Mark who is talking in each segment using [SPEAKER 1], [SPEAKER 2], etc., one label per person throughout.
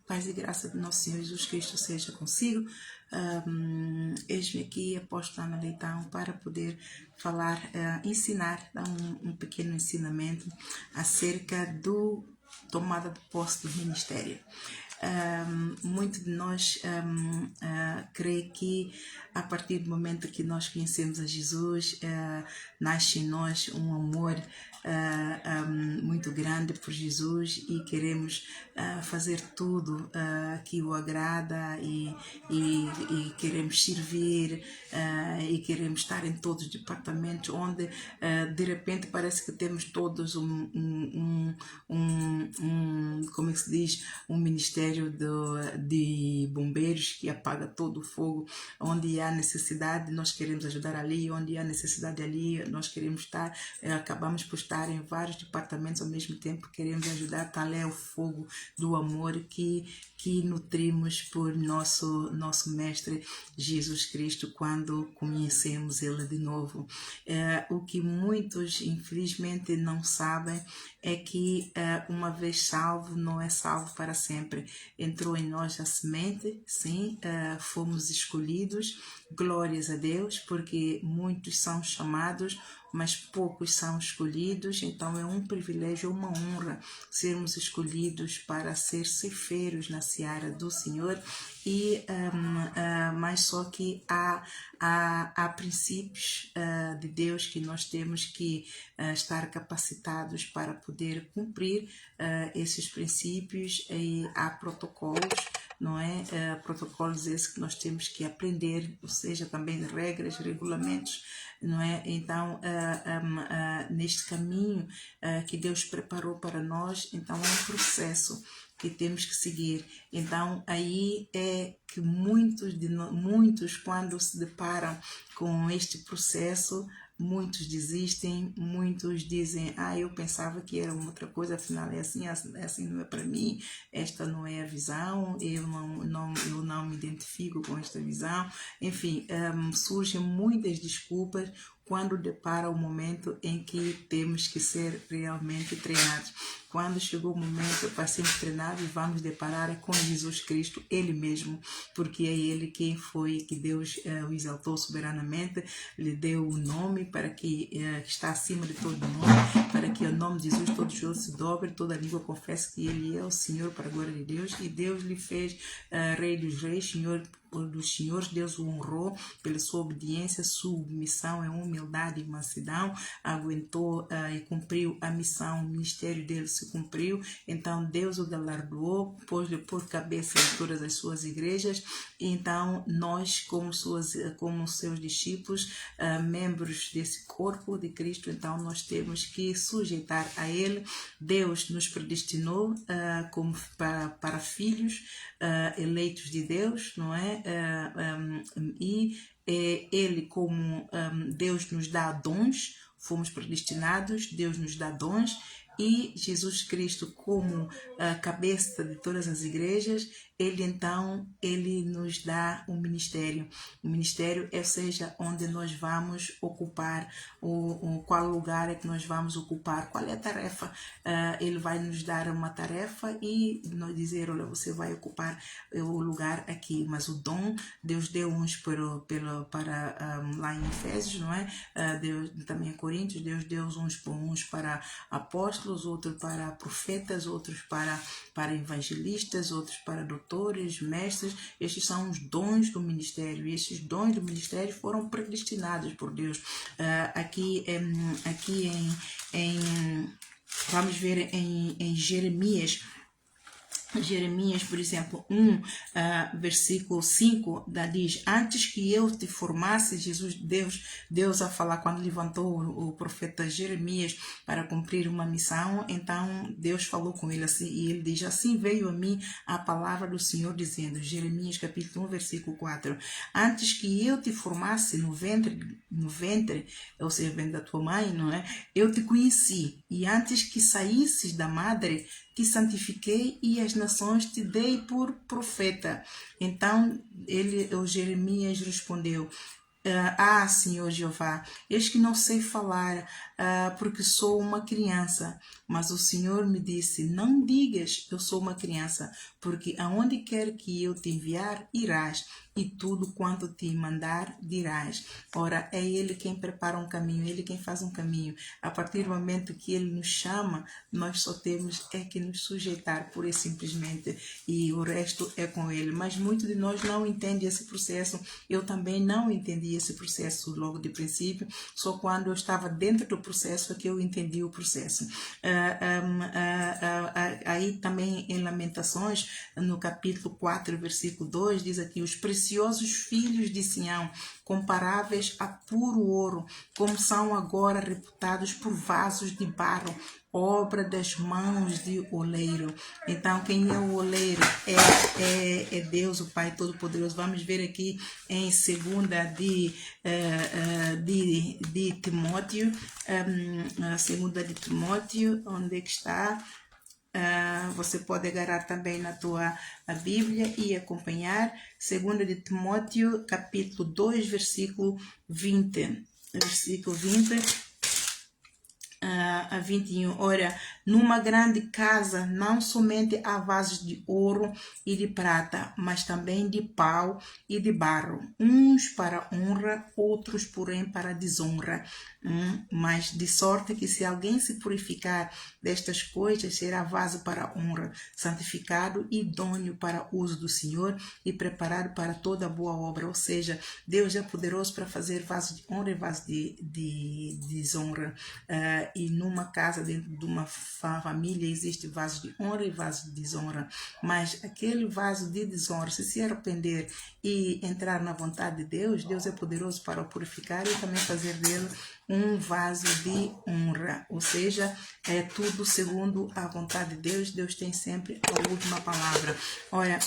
[SPEAKER 1] Paz e graça do nosso Senhor Jesus Cristo seja consigo. Eis-me aqui, apóstolo Ana Leitão, para poder falar, ensinar, dar um pequeno ensinamento acerca do tomada de posse do ministério. Muito de nós crê que a partir do momento que nós conhecemos a Jesus, nasce em nós um amor muito grande por Jesus e queremos fazer tudo que o agrada e queremos servir e queremos estar em todos os departamentos onde de repente parece que temos todos como é que se diz, um ministério de bombeiros que apaga todo o fogo. Onde há necessidade nós queremos ajudar ali, onde há necessidade ali nós queremos estar, acabamos por estar em vários departamentos ao mesmo tempo, queremos ajudar. Tal é o fogo do amor que nutrimos por nosso mestre Jesus Cristo quando conhecemos ele de novo. O que muitos infelizmente não sabem é que uma vez salvo não é salvo para sempre. Entrou em nós a semente, sim, fomos escolhidos, glórias a Deus, porque muitos são chamados, mas poucos são escolhidos. Então é um privilégio, uma honra sermos escolhidos para ser ceifeiros na seara do Senhor. E mas só que há princípios de Deus que nós temos que estar capacitados para poder cumprir esses princípios, e há protocolos, não é? Protocolos esses que nós temos que aprender, ou seja, também regras, regulamentos, não é? Então, neste caminho que Deus preparou para nós, então é um processo que temos que seguir. Então, aí é que muitos quando se deparam com este processo, muitos desistem, muitos dizem, eu pensava que era uma outra coisa, afinal é assim não é para mim, esta não é a visão, eu não me identifico com esta visão. Enfim, surgem muitas desculpas quando depara o momento em que temos que ser realmente treinados. Quando chegou o momento para sermos treinados, vamos deparar com Jesus Cristo, Ele mesmo, porque é Ele quem foi, que Deus o exaltou soberanamente, lhe deu o nome para que está acima de todo nome, para que o nome de Jesus todo joelho se dobre, toda língua confesse que Ele é o Senhor para a glória de Deus, e Deus lhe fez Rei dos Reis, Senhor dos senhores. Deus o honrou pela sua obediência, submissão, humildade e mansidão, aguentou e cumpriu a missão, o ministério dele se cumpriu. Então Deus o galardoou, pôs-lhe por cabeça de todas as suas igrejas. Então nós, como seus discípulos, membros desse corpo de Cristo, então nós temos que sujeitar a ele. Deus nos predestinou como para filhos eleitos de Deus, não é? E ele, como Deus nos dá dons, fomos predestinados, Deus nos dá dons, e Jesus Cristo, como cabeça de todas as igrejas, ele nos dá um ministério. O ministério é, seja, onde nós vamos ocupar, qual lugar é que nós vamos ocupar, qual é a tarefa. Ele vai nos dar uma tarefa e nos dizer, olha, você vai ocupar o lugar aqui. Mas o dom, Deus deu uns para lá em Efésios, não é? Deus, também em Coríntios, Deus deu uns para apóstolos, outros para profetas, outros para evangelistas, outros para doutores, mestres. Estes são os dons do ministério, e esses dons do ministério foram predestinados por Deus. Aqui vamos ver em Jeremias, por exemplo, 1, versículo 5, diz: antes que eu te formasse, Deus a falar, quando levantou o profeta Jeremias para cumprir uma missão, então Deus falou com ele assim, e ele diz: assim veio a mim a palavra do Senhor dizendo, Jeremias capítulo 1, versículo 4, antes que eu te formasse no ventre, ou seja, ventre da tua mãe, não é? Eu te conheci, e antes que saísses da madre, te santifiquei, e as nações te dei por profeta. Então o Jeremias respondeu: Senhor Jeová, eis que não sei falar porque sou uma criança. Mas o Senhor me disse, não digas eu sou uma criança, porque aonde quer que eu te enviar, irás, e tudo quanto te mandar, dirás. Ora, é Ele quem prepara um caminho, Ele quem faz um caminho. A partir do momento que Ele nos chama, nós só temos que nos sujeitar, pura e simplesmente, e o resto é com Ele. Mas muitos de nós não entendem esse processo. Eu também não entendi esse processo logo de princípio, só quando eu estava dentro do processo é que eu entendi o processo. Aí também em Lamentações, no capítulo 4, versículo 2, diz aqui, os preciosos filhos de Sião, comparáveis a puro ouro, como são agora reputados por vasos de barro, obra das mãos de oleiro. Então, quem é o oleiro? É Deus, o Pai Todo-Poderoso. Vamos ver aqui em 2 de Timóteo, 2 de Timóteo, onde é que está? Você pode agarrar também na tua Bíblia e acompanhar. 2 de Timóteo, capítulo 2, versículo 20. Versículo 20 a 21. Ora, numa grande casa não somente há vasos de ouro e de prata, mas também de pau e de barro, uns para honra, outros porém para desonra. Mas de sorte que se alguém se purificar destas coisas, será vaso para honra, santificado e idôneo para o uso do Senhor e preparado para toda boa obra. Ou seja, Deus é poderoso para fazer vaso de honra e vaso de desonra. E numa casa, dentro de uma família, existe vaso de honra e vaso de desonra. Mas aquele vaso de desonra, se arrepender e entrar na vontade de Deus, Deus é poderoso para o purificar e também fazer dele um vaso de honra. Ou seja, é tudo segundo a vontade de Deus. Deus tem sempre a última palavra. Olha,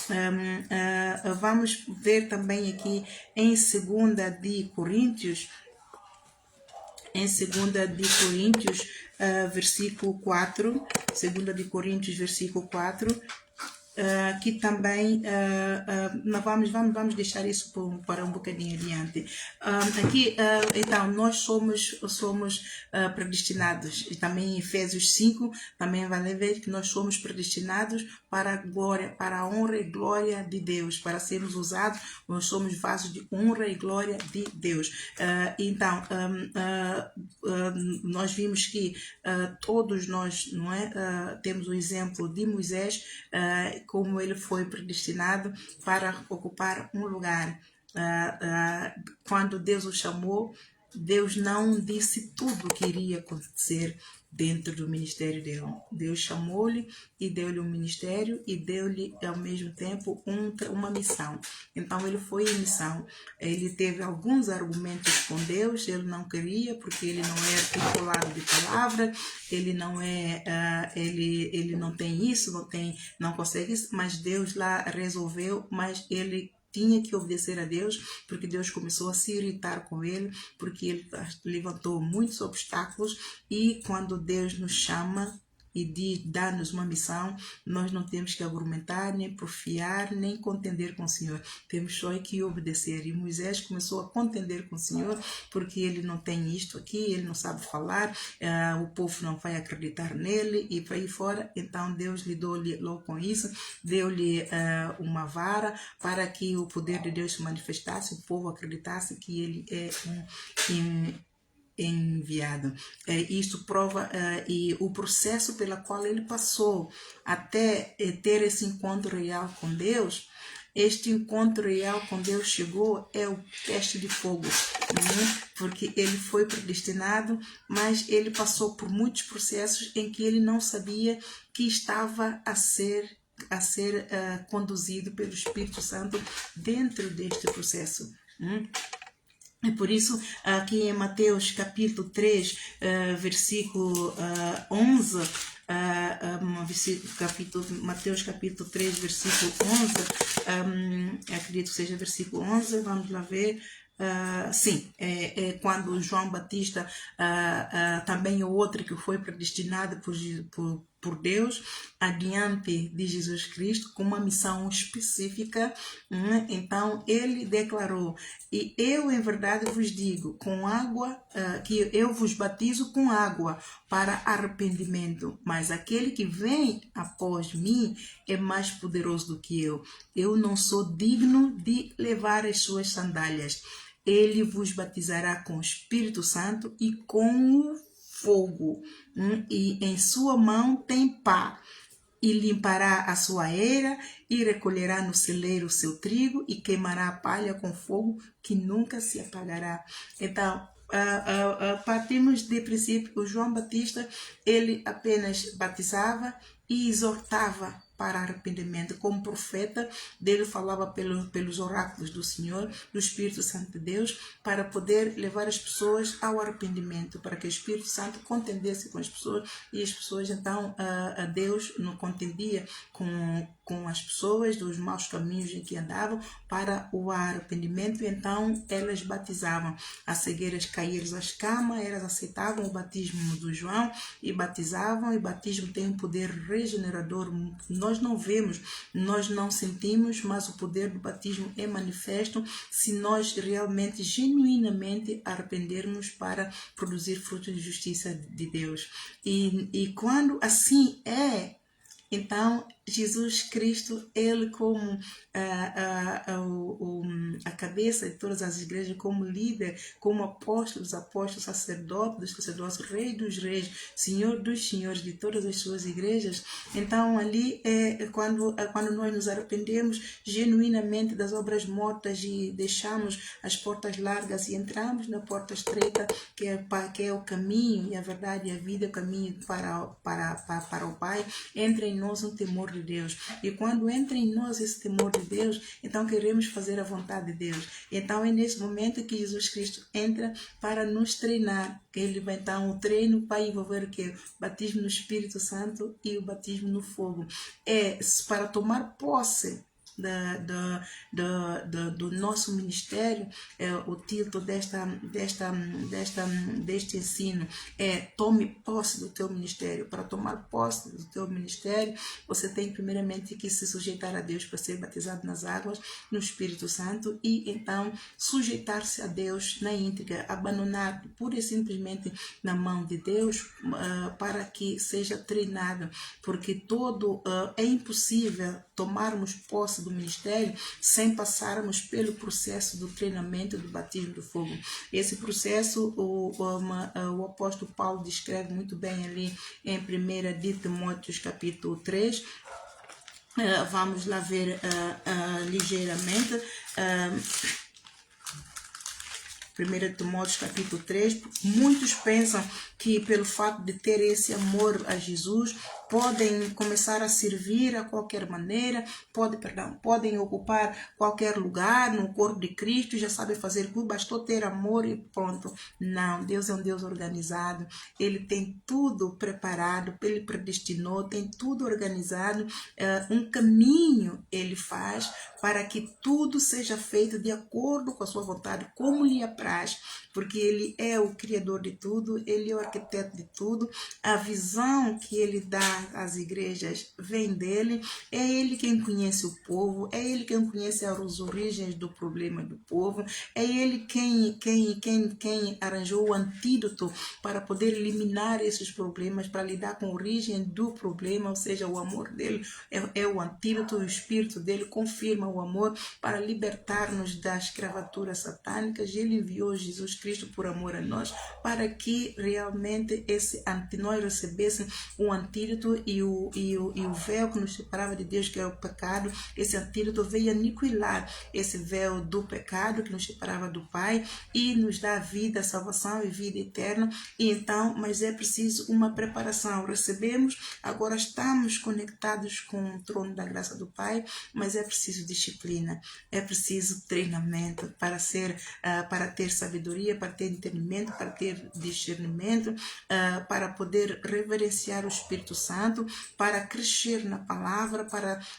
[SPEAKER 1] vamos ver também aqui em 2 de Coríntios, versículo 4, 2 de Coríntios, versículo 4, que também vamos deixar isso para um bocadinho adiante. Então, nós somos predestinados, e também em Efésios 5 também vai ver que nós somos predestinados para a glória, para a honra e glória de Deus, para sermos usados. Nós somos vasos de honra e glória de Deus. Então, nós vimos que todos nós, não é, temos o exemplo de Moisés, como ele foi predestinado para ocupar um lugar. Quando Deus o chamou, Deus não disse tudo o que iria acontecer dentro do ministério dele. Deus chamou-lhe e deu-lhe um ministério e deu-lhe ao mesmo tempo uma missão. Então ele foi em missão. Ele teve alguns argumentos com Deus, ele não queria porque ele não é articulado de palavra, ele não é, ele não tem isso, não consegue isso, mas Deus lá resolveu, mas ele tinha que obedecer a Deus, porque Deus começou a se irritar com ele, porque ele levantou muitos obstáculos, e quando Deus nos chama e dá-nos uma missão, nós não temos que argumentar, nem porfiar, nem contender com o Senhor. Temos só que obedecer. E Moisés começou a contender com o Senhor, porque ele não tem isto aqui, ele não sabe falar, o povo não vai acreditar nele, e para aí fora. Então Deus lidou-lhe logo com isso, deu-lhe uma vara para que o poder de Deus se manifestasse, o povo acreditasse que ele é enviado. Isto prova e o processo pela qual ele passou até ter esse encontro real com Deus. Este encontro real com Deus chegou, é o teste de fogo, né? Porque ele foi predestinado, mas ele passou por muitos processos em que ele não sabia que estava a ser conduzido pelo Espírito Santo dentro deste processo. É por isso, aqui em Mateus capítulo 3, versículo 11, Mateus capítulo 3, versículo 11, acredito que seja versículo 11, vamos lá ver. Sim, quando João Batista, também o outro que foi predestinado por Deus adiante de Jesus Cristo com uma missão específica. Então ele declarou: e eu em verdade vos digo, com água, que eu vos batizo com água para arrependimento, mas aquele que vem após mim é mais poderoso do que eu não sou digno de levar as suas sandálias. Ele vos batizará com o Espírito Santo e com o fogo, e em sua mão tem pá, e limpará a sua eira, e recolherá no celeiro o seu trigo, e queimará a palha com fogo que nunca se apagará. Então, partimos de princípio que o João Batista, ele apenas batizava e exortava para arrependimento. Como profeta, dele falava pelos oráculos do Senhor, do Espírito Santo de Deus, para poder levar as pessoas ao arrependimento, para que o Espírito Santo contendesse com as pessoas, e as pessoas, então, a Deus não contendia com as pessoas dos maus caminhos em que andavam para o arrependimento. Então elas batizavam. As cegueiras caíram às camas, elas aceitavam o batismo do João e batizavam. E o batismo tem um poder regenerador. Nós não vemos, nós não sentimos, mas o poder do batismo é manifesto se nós realmente, genuinamente arrependermos para produzir frutos de justiça de Deus. E quando assim é, então Jesus Cristo, ele como a cabeça de todas as igrejas, como líder, como apóstolo dos apóstolos, sacerdote dos sacerdotes, rei dos reis, senhor dos senhores de todas as suas igrejas. Então ali quando nós nos arrependemos genuinamente das obras mortas e deixamos as portas largas e entramos na porta estreita, que é o caminho e a verdade e a vida, o caminho para o Pai, entra em nós um temor de Deus. E quando entra em nós esse temor de Deus, então queremos fazer a vontade de Deus. Então é nesse momento que Jesus Cristo entra para nos treinar. Ele vai então o treino para envolver o que? O batismo no Espírito Santo e o batismo no fogo. É para tomar posse do nosso ministério. O título deste ensino é: tome posse do teu ministério. Para tomar posse do teu ministério, você tem primeiramente que se sujeitar a Deus para ser batizado nas águas, no Espírito Santo, e então sujeitar-se a Deus na íntegra, abandonar pura e simplesmente na mão de Deus, para que seja treinado, porque é impossível tomarmos posse do ministério sem passarmos pelo processo do treinamento do batismo do fogo. Esse processo o apóstolo Paulo descreve muito bem ali em 1 de Timóteo capítulo 3. Vamos lá ver ligeiramente. 1 Timóteo capítulo 3, muitos pensam que pelo fato de ter esse amor a Jesus, podem começar a servir a qualquer maneira, podem ocupar qualquer lugar no corpo de Cristo, já sabem fazer tudo, bastou ter amor e pronto. Não, Deus é um Deus organizado, Ele tem tudo preparado, Ele predestinou, tem tudo organizado, um caminho Ele faz para que tudo seja feito de acordo com a sua vontade, como lhe apraz, porque Ele é o Criador de tudo, Ele é o arquiteto de tudo, a visão que Ele dá às igrejas vem dEle, é Ele quem conhece o povo, é Ele quem conhece as origens do problema do povo, é Ele quem arranjou o antídoto para poder eliminar esses problemas, para lidar com a origem do problema, ou seja, o amor dEle é o antídoto, o Espírito dEle confirma o amor para libertar-nos da escravatura satânica. Ele enviou Jesus Cristo por amor a nós, para que realmente nós recebêssemos um antídoto, e o véu que nos separava de Deus, que é o pecado, esse antídoto veio aniquilar esse véu do pecado que nos separava do Pai e nos dá vida, salvação e vida eterna. E então, mas é preciso uma preparação. Recebemos, agora estamos conectados com o trono da graça do Pai, mas é preciso disciplina, é preciso treinamento para ter sabedoria, para ter entendimento, para ter discernimento, para poder reverenciar o Espírito Santo, Santo, para crescer na palavra,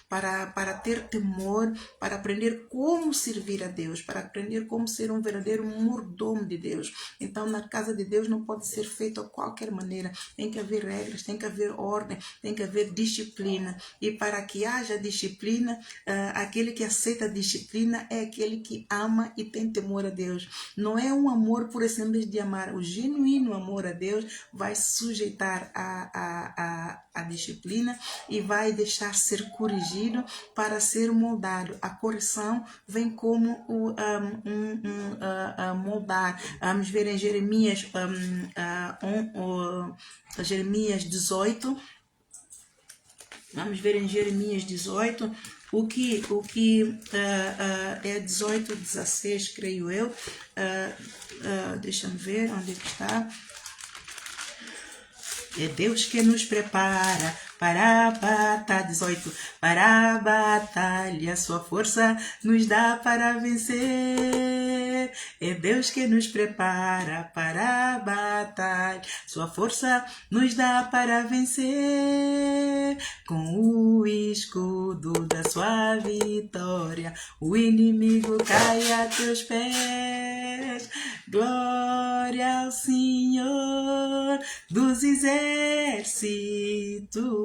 [SPEAKER 1] para ter temor, para aprender como servir a Deus, para aprender como ser um verdadeiro mordomo de Deus. Então, na casa de Deus não pode ser feito de qualquer maneira. Tem que haver regras, tem que haver ordem, tem que haver disciplina. E para que haja disciplina, aquele que aceita a disciplina é aquele que ama e tem temor a Deus. Não é um amor por simples de amar. O genuíno amor a Deus vai sujeitar a disciplina e vai deixar ser corrigido para ser moldado. A correção vem como moldar. Vamos ver em Jeremias, Jeremias 18. Vamos ver em Jeremias 18 o que é 18, 16, creio eu. Deixa-me ver onde é que está. É Deus que nos prepara para a batalha, 18, para a batalha, sua força nos dá para vencer. É Deus que nos prepara para a batalha, sua força nos dá para vencer. Com o escudo da sua vitória, o inimigo cai a teus pés. Glória ao Senhor dos exércitos.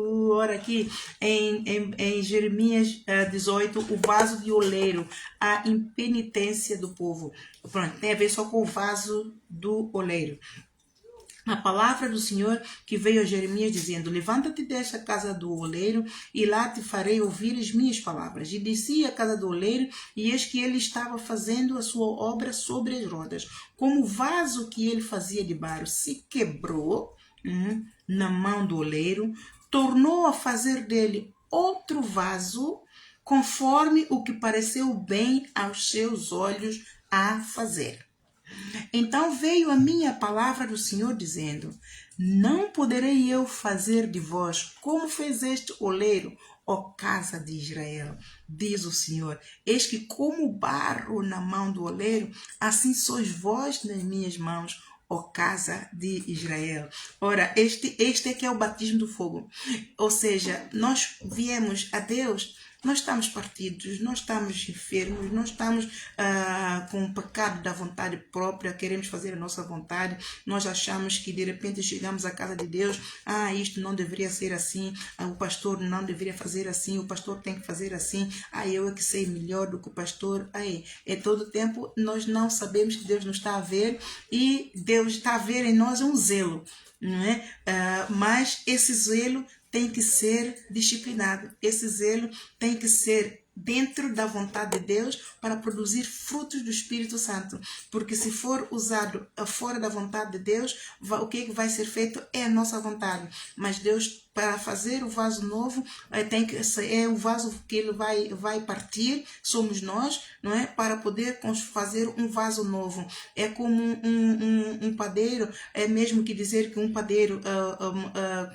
[SPEAKER 1] Ora aqui em Jeremias 18, o vaso de oleiro, a impenitência do povo. Pronto, tem a ver só com o vaso do oleiro. A palavra do Senhor que veio a Jeremias dizendo: levanta-te desta casa do oleiro e lá te farei ouvir as minhas palavras. E desci à casa do oleiro e eis que ele estava fazendo a sua obra sobre as rodas. Como o vaso que ele fazia de barro se quebrou na mão do oleiro, tornou a fazer dele outro vaso conforme o que pareceu bem aos seus olhos a fazer. Então veio a minha palavra do Senhor dizendo: não poderei eu fazer de vós como fez este oleiro, ó casa de Israel, diz o Senhor. Eis que como barro na mão do oleiro, assim sois vós nas minhas mãos, ó casa de Israel. Ora, este é que é o batismo do fogo. Ou seja, nós viemos a Deus, nós estamos partidos, nós estamos enfermos, nós estamos com o pecado da vontade própria, queremos fazer a nossa vontade, nós achamos que de repente chegamos à casa de Deus, isto não deveria ser assim, o pastor não deveria fazer assim, o pastor tem que fazer assim, eu é que sei melhor do que o pastor. Todo tempo nós não sabemos que Deus nos está a ver e Deus está a ver em nós um zelo, não é? Mas esse zelo tem que ser disciplinado. Esse zelo tem que ser dentro da vontade de Deus para produzir frutos do Espírito Santo. Porque se for usado fora da vontade de Deus, o que vai ser feito é a nossa vontade. Mas Deus, para fazer o vaso novo, é o vaso que ele vai partir, somos nós, não é? Para poder fazer um vaso novo. É como um padeiro, é mesmo que dizer que um padeiro,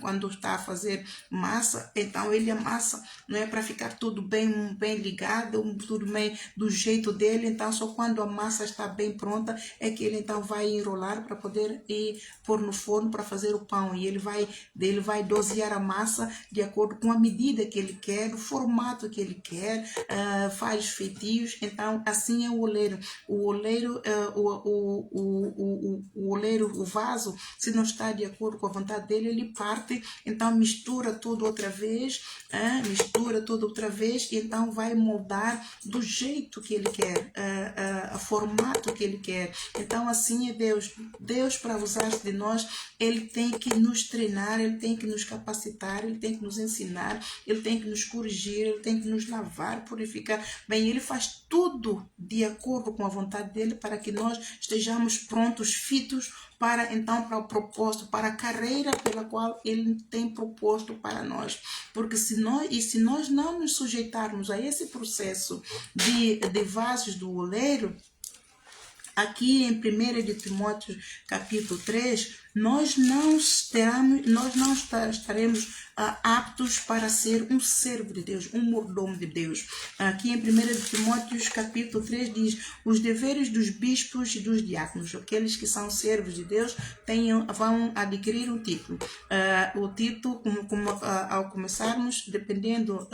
[SPEAKER 1] quando está a fazer massa, então ele amassa, não é? Para ficar tudo bem ligado, tudo bem do jeito dele. Então só quando a massa está bem pronta é que ele então vai enrolar para poder ir pôr no forno para fazer o pão. E ele vai dosear a massa de acordo com a medida que ele quer, o formato que ele quer, faz feitios. Então assim é o oleiro. O oleiro, o vaso, se não está de acordo com a vontade dele, ele parte, então mistura tudo outra vez, e então vai moldar do jeito que ele quer, o formato que ele quer. Então assim é Deus. Deus, para usar-se de nós, ele tem que nos treinar, ele tem que nos capacitar, ele tem que nos ensinar, ele tem que nos corrigir, ele tem que nos lavar, purificar. Bem, ele faz tudo de acordo com a vontade dele para que nós estejamos prontos, fitos para o propósito, para a carreira pela qual ele tem proposto para nós. Porque se nós não nos sujeitarmos a esse processo de vasos do oleiro, aqui em 1 de Timóteo capítulo 3, nós não estaremos aptos para ser um servo de Deus, um mordomo de Deus. Aqui em 1 Timóteo capítulo 3 diz: os deveres dos bispos e dos diáconos, aqueles que são servos de Deus, vão adquirir um título. O título, ao começarmos, dependendo,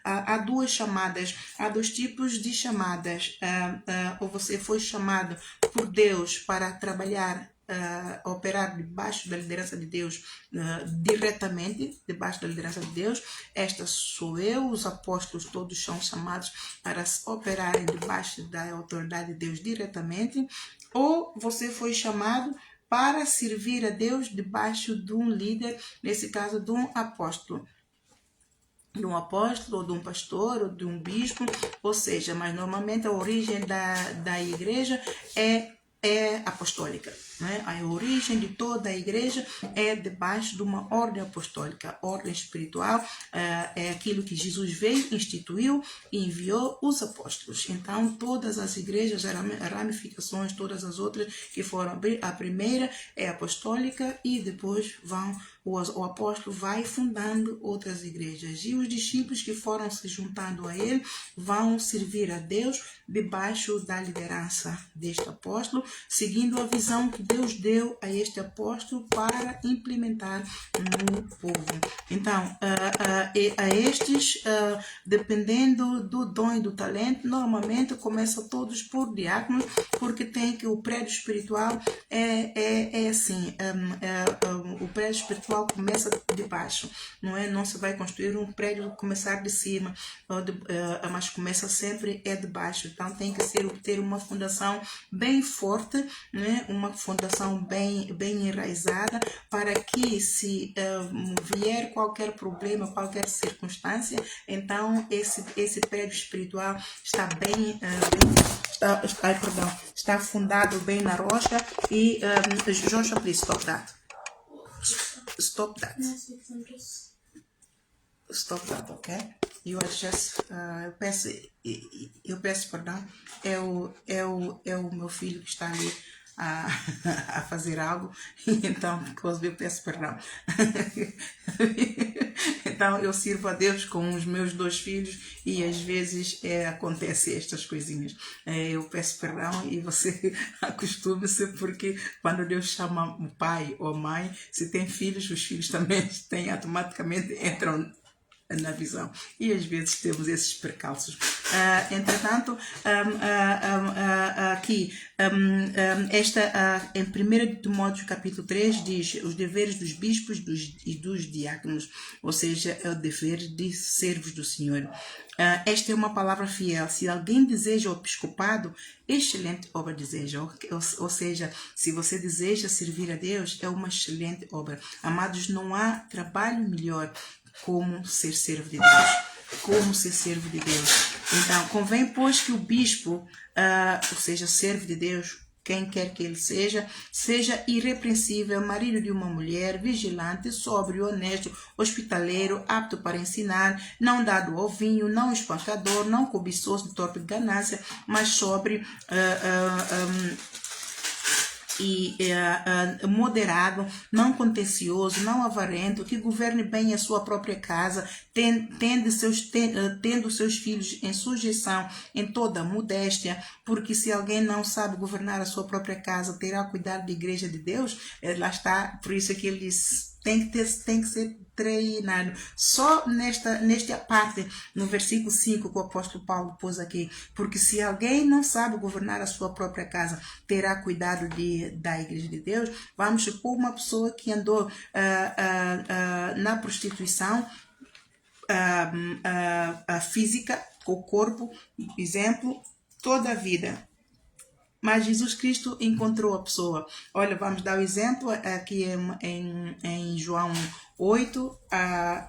[SPEAKER 1] há duas chamadas, há dois tipos de chamadas. Ou você foi chamado por Deus para trabalhar, operar debaixo da liderança de Deus, diretamente debaixo da liderança de Deus. Esta sou eu, os apóstolos todos são chamados para operarem debaixo da autoridade de Deus diretamente. Ou você foi chamado para servir a Deus debaixo de um líder, nesse caso de um apóstolo. De um apóstolo, ou de um pastor, ou de um bispo, ou seja, mas normalmente a origem da igreja é apostólica, né? A origem de toda a igreja é debaixo de uma ordem apostólica. Ordem espiritual é aquilo que Jesus veio, instituiu e enviou os apóstolos. Então todas as igrejas, ramificações, todas as outras que foram, a primeira é apostólica, e depois o apóstolo vai fundando outras igrejas, e os discípulos que foram se juntando a ele vão servir a Deus debaixo da liderança deste apóstolo, seguindo a visão que Deus deu a este apóstolo para implementar no povo. Então, a estes, dependendo do dom e do talento, normalmente começam todos por diáconos, porque tem que o prédio espiritual é assim, o prédio espiritual começa de baixo, não é? Não se vai construir um prédio começar de cima, mas começa sempre de baixo. Então tem que ter uma fundação bem forte, né? Uma fundação bem enraizada, para que se vier qualquer problema, qualquer circunstância, então esse prédio espiritual está está fundado bem na rocha. E Joshua, please stop that. Stop that. Stop that, okay? You are just, eu peço perdão. É o meu filho que está ali a fazer algo, então eu peço perdão. Então eu sirvo a Deus com os meus dois filhos, e às vezes acontece estas coisinhas. Eu peço perdão, e você acostume-se, porque quando Deus chama o pai ou a mãe, se tem filhos, os filhos também automaticamente entram na visão, e às vezes temos esses percalços. Entretanto, aqui em 1 Timóteo capítulo 3 diz os deveres dos bispos e dos diáconos, ou seja, é o dever de servos do Senhor. Esta é uma palavra fiel. Se alguém deseja o episcopado, excelente obra deseja. Ou seja, se você deseja servir a Deus, é uma excelente obra. Amados, não há trabalho melhor como ser servo de Deus. Como ser servo de Deus. Então, convém, pois, que o bispo, ou seja, servo de Deus, quem quer que ele seja irrepreensível, marido de uma mulher, vigilante, sóbrio, honesto, hospitaleiro, apto para ensinar, não dado ao vinho, não espancador, não cobiçoso de torpe ganância, mas sóbrio, e moderado, não contencioso, não avarento, que governe bem a sua própria casa, tendo seus filhos em sujeição em toda modéstia, porque se alguém não sabe governar a sua própria casa, terá cuidado da igreja de Deus. Lá está, por isso é que ele diz, tem que ser treinado. Só nesta parte, no versículo 5, que o apóstolo Paulo pôs aqui, porque se alguém não sabe governar a sua própria casa, terá cuidado da igreja de Deus. Vamos supor uma pessoa que andou na prostituição física, com o corpo, exemplo, toda a vida. Mas Jesus Cristo encontrou a pessoa. Olha, vamos dar o exemplo aqui em João 8,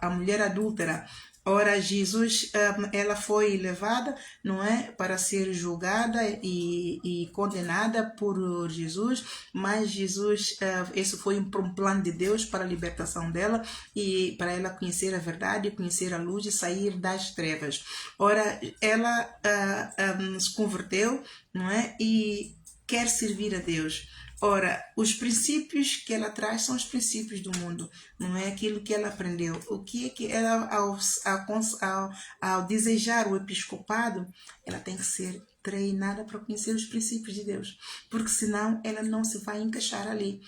[SPEAKER 1] a mulher adúltera. Ora, Jesus, ela foi levada, não é, para ser julgada e condenada por Jesus, mas Jesus, esse foi um plano de Deus para a libertação dela e para ela conhecer a verdade, conhecer a luz e sair das trevas. Ora, ela se converteu, não é, e quer servir a Deus. Ora, os princípios que ela traz são os princípios do mundo, não é aquilo que ela aprendeu. O que é que ela, ao desejar o episcopado, ela tem que ser treinada para conhecer os princípios de Deus, porque senão ela não se vai encaixar ali.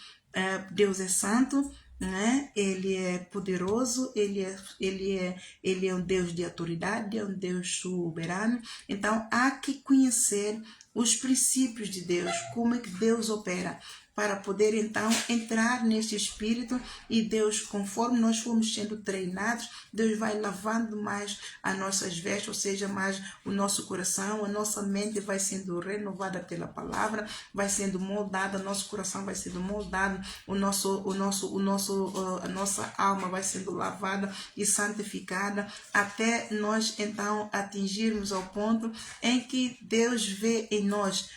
[SPEAKER 1] Deus é santo, né? Ele é poderoso, ele é um Deus de autoridade, é um Deus soberano. Então há que conhecer os princípios de Deus, como é que Deus opera, para poder então entrar neste espírito. E Deus, conforme nós fomos sendo treinados, Deus vai lavando mais as nossas vestes, ou seja, mais o nosso coração, a nossa mente vai sendo renovada pela palavra, vai sendo moldada, nosso coração vai sendo moldado, a nossa alma vai sendo lavada e santificada, até nós então atingirmos ao ponto em que Deus vê em nós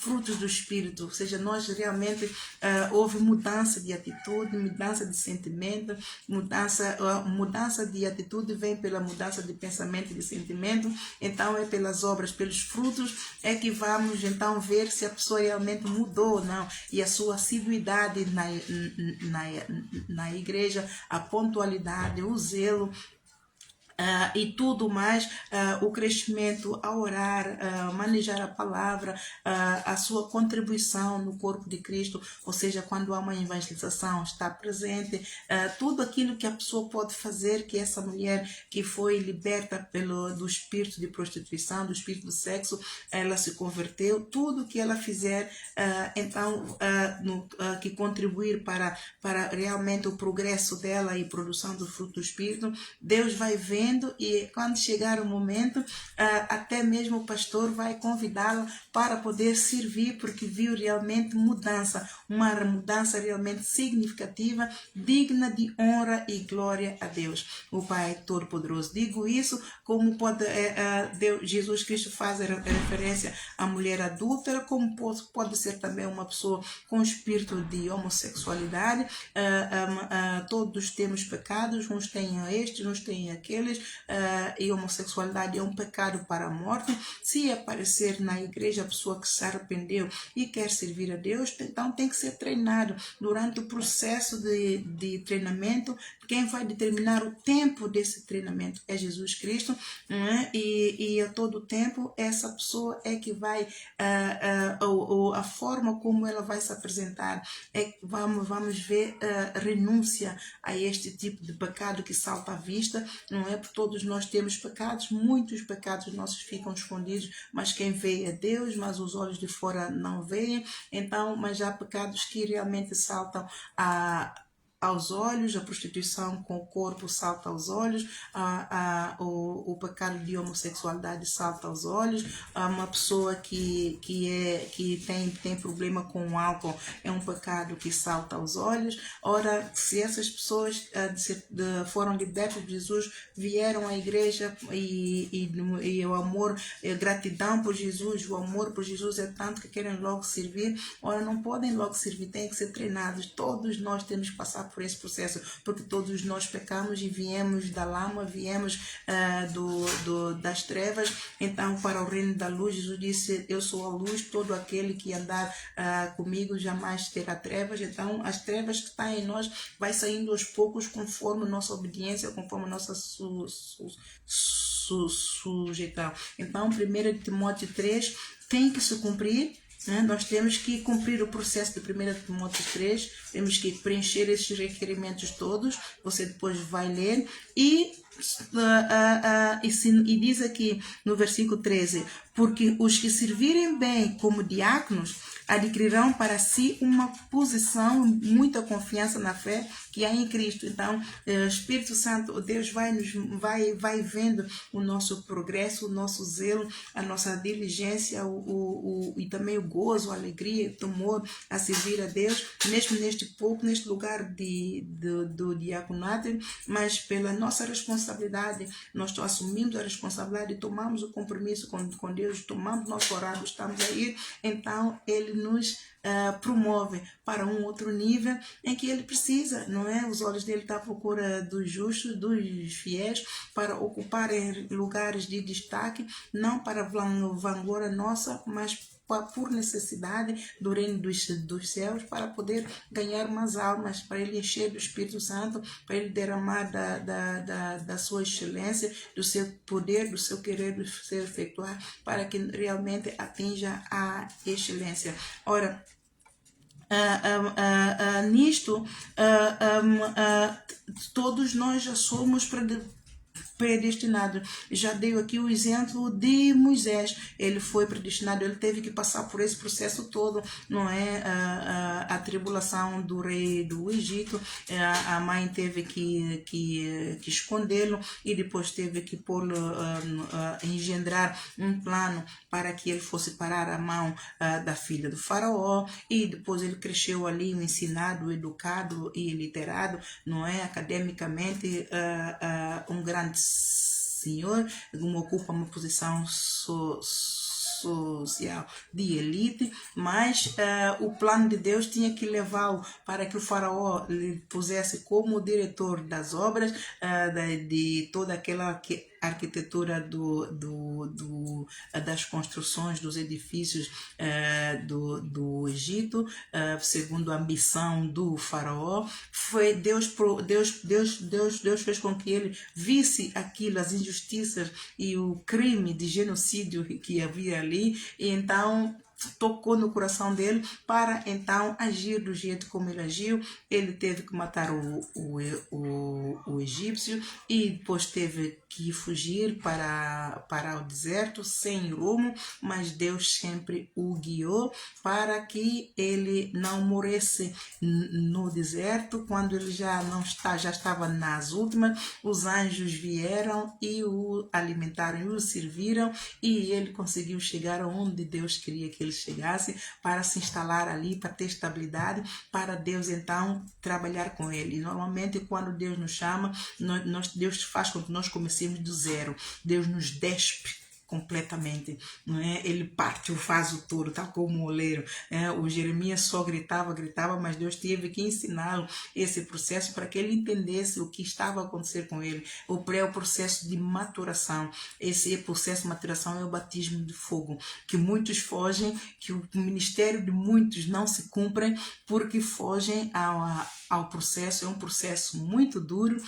[SPEAKER 1] frutos do Espírito, ou seja, nós realmente houve mudança de atitude, mudança de sentimento, mudança de atitude vem pela mudança de pensamento e de sentimento. Então é pelas obras, pelos frutos é que vamos então ver se a pessoa realmente mudou ou não, e a sua assiduidade na igreja, a pontualidade, o zelo, e tudo mais, o crescimento a orar, manejar a palavra, a sua contribuição no corpo de Cristo, ou seja, quando há uma evangelização, está presente, tudo aquilo que a pessoa pode fazer, que essa mulher que foi liberta do espírito de prostituição, do espírito do sexo, ela se converteu, tudo que ela fizer, então, que contribuir para realmente o progresso dela e produção do fruto do espírito, Deus vai vendo. E quando chegar o momento, até mesmo o pastor vai convidá-lo para poder servir, porque viu realmente mudança, uma mudança realmente significativa, digna de honra e glória a Deus, o Pai Todo-Poderoso. Digo isso como Jesus Cristo faz referência à mulher adúltera, como pode ser também uma pessoa com espírito de homossexualidade. Todos temos pecados, uns têm estes, uns têm aqueles, e homossexualidade é um pecado para a morte. Se aparecer na igreja a pessoa que se arrependeu e quer servir a Deus, então tem que ser treinado. Durante o processo de treinamento, quem vai determinar o tempo desse treinamento é Jesus Cristo, né? E a todo tempo essa pessoa é que vai, a forma como ela vai se apresentar, vamos ver renúncia a este tipo de pecado que salta à vista, não é? Porque todos nós temos pecados, muitos pecados nossos ficam escondidos, mas quem vê é Deus, mas os olhos de fora não veem. Então, mas há pecados que realmente saltam aos olhos, a prostituição com o corpo salta aos olhos, o pecado de homossexualidade salta aos olhos, uma pessoa que tem problema com o álcool é um pecado que salta aos olhos. Ora, se essas pessoas foram libertas de Jesus, vieram à igreja e o amor, a gratidão por Jesus, o amor por Jesus é tanto que querem logo servir. Ora, não podem logo servir, têm que ser treinados. Todos nós temos que passar por esse processo, porque todos nós pecamos e viemos da lama, viemos das trevas, então para o reino da luz. Jesus disse: eu sou a luz, todo aquele que andar comigo jamais terá trevas. Então as trevas que estão em nós vai saindo aos poucos, conforme nossa obediência, conforme nossa sujeição. Então 1 Timóteo 3 tem que se cumprir. Nós temos que cumprir o processo de 1 Timóteo 3, temos que preencher esses requerimentos todos. Você depois vai ler e diz aqui no versículo 13: porque os que servirem bem como diáconos adquirirão para si uma posição, muita confiança na fé que há em Cristo. Então, o Espírito Santo, Deus vai vendo o nosso progresso, o nosso zelo, a nossa diligência, e também o gozo, a alegria, o temor a servir a Deus, mesmo neste lugar do diaconato, mas pela nossa responsabilidade, nós assumimos a responsabilidade, tomamos o compromisso com Deus, tomamos nosso horário, estamos a ir, então Ele nos promove para um outro nível em que Ele precisa, não é? Os olhos dele estão à procura dos justos, dos fiéis, para ocuparem lugares de destaque, não para vanglória nossa, mas por necessidade do reino dos céus, para poder ganhar mais almas, para ele encher do Espírito Santo, para ele derramar da sua excelência, do seu poder, do seu querer, do seu efetuar, para que realmente atinja a excelência. Ora, nisto, todos nós já somos predestinado. Já dei aqui o exemplo de Moisés. Ele foi predestinado, ele teve que passar por esse processo todo, não é? A tribulação do rei do Egito, a mãe teve que escondê-lo e depois teve que pô-lo, engendrar um plano para que ele fosse parar a mão da filha do faraó, e depois ele cresceu ali, ensinado, educado e literado, não é? Academicamente, um grande senhor, ocupa uma posição social de elite, mas o plano de Deus tinha que levá-lo para que o faraó lhe pusesse como diretor das obras, de toda aquela arquitetura das construções dos edifícios do Egito, segundo a ambição do faraó. Foi Deus fez com que ele visse aquilo, as injustiças e o crime de genocídio que havia ali, e então tocou no coração dele para então agir do jeito como ele agiu. Ele teve que matar o egípcio e depois teve que fugir para o deserto sem rumo, mas Deus sempre o guiou para que ele não morresse no deserto. Quando ele já estava nas últimas, os anjos vieram e o alimentaram e o serviram, e ele conseguiu chegar onde Deus queria que ele chegasse, para se instalar ali, para ter estabilidade, para Deus então trabalhar com ele. E normalmente quando Deus nos chama, Deus faz com que nós comecemos do zero. Deus nos despe completamente, não é? Ele parte o vaso todo, tal como o oleiro. O Jeremias só gritava, mas Deus teve que ensiná-lo esse processo para que ele entendesse o que estava a acontecer com ele. O processo de maturação. Esse processo de maturação é o batismo de fogo, que muitos fogem, que o ministério de muitos não se cumpre porque fogem ao processo. É um processo muito duro.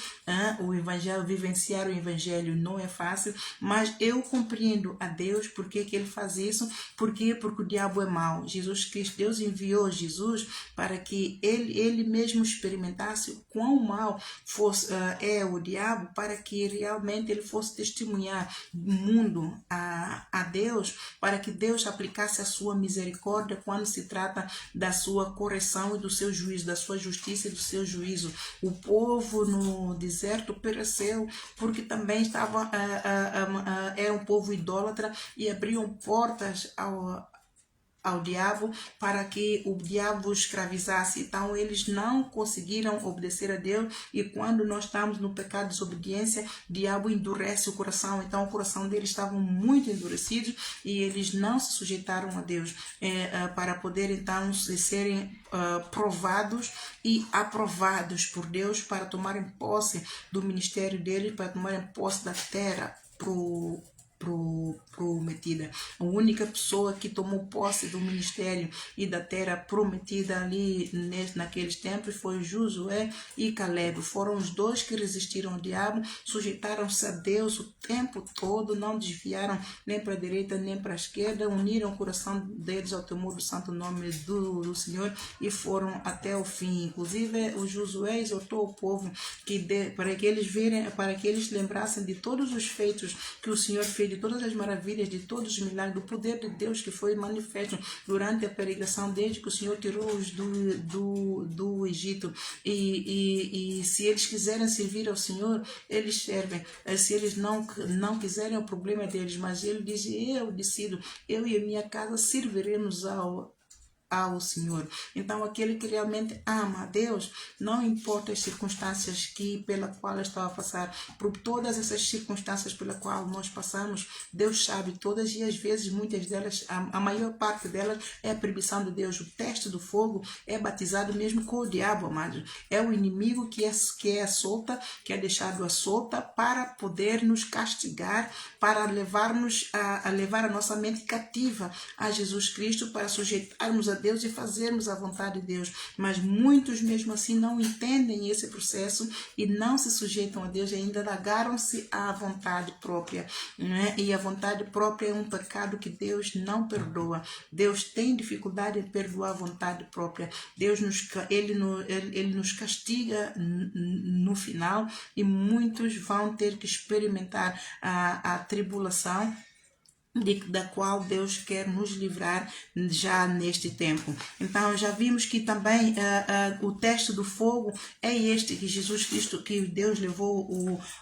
[SPEAKER 1] O evangelho, vivenciar o evangelho não é fácil, mas eu compreendo a Deus porque que ele faz isso. Por quê? Porque o diabo é mau. Jesus Cristo, Deus enviou Jesus para que ele mesmo experimentasse o quão mau é o diabo, para que realmente ele fosse testemunhar o mundo a Deus, para que Deus aplicasse a sua misericórdia quando se trata da sua correção e do seu juízo, da sua justiça e do seu juízo. O povo no deserto pereceu porque também estava era um povo idólatra e abriam portas ao diabo para que o diabo os escravizasse. Então eles não conseguiram obedecer a Deus, e quando nós estamos no pecado de desobediência, o diabo endurece o coração. Então o coração deles estava muito endurecido e eles não se sujeitaram a Deus para poder então serem provados e aprovados por Deus, para tomarem posse do ministério deles, para tomarem posse da terra prometida. A única pessoa que tomou posse do ministério e da terra prometida ali naqueles tempos foi Josué e Caleb. Foram os dois que resistiram ao diabo, sujeitaram-se a Deus o tempo todo, não desviaram nem para a direita nem para a esquerda, uniram o coração deles ao temor do santo nome do Senhor e foram até o fim. Inclusive o Josué exortou o povo para que eles lembrassem de todos os feitos que o Senhor fez, de todas as maravilhas, de todos os milagres, do poder de Deus que foi manifesto durante a peregrinação, desde que o Senhor tirou-os do Egito. E se eles quiserem servir ao Senhor, eles servem. Se eles não quiserem, é o problema deles. Mas ele diz: eu decido, eu e a minha casa serviremos ao Senhor. Então, aquele que realmente ama a Deus, não importa as circunstâncias pela qual está a passar, por todas essas circunstâncias pela qual nós passamos, Deus sabe todas, e às vezes muitas delas, a maior parte delas é a permissão de Deus. O teste do fogo é batizado mesmo com o diabo, amados. É o inimigo que é solta, que é deixado à solta para poder nos castigar, para levar-nos a levar a nossa mente cativa a Jesus Cristo, para sujeitarmos a Deus e fazermos a vontade de Deus. Mas muitos mesmo assim não entendem esse processo e não se sujeitam a Deus e ainda agarram-se à vontade própria, né? E a vontade própria é um pecado que Deus não perdoa. Deus tem dificuldade em perdoar a vontade própria. Deus ele nos castiga no final, e muitos vão ter que experimentar a tribulação da qual Deus quer nos livrar já neste tempo. Então já vimos que também o teste do fogo é este que Jesus Cristo, que Deus levou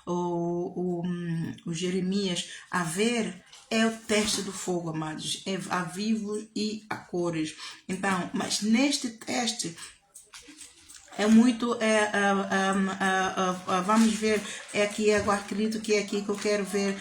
[SPEAKER 1] o Jeremias a ver. É o teste do fogo, amados, é a vivos e a cores. Então, mas neste teste é muito, vamos ver, é aqui, eu acredito que é aqui que eu quero ver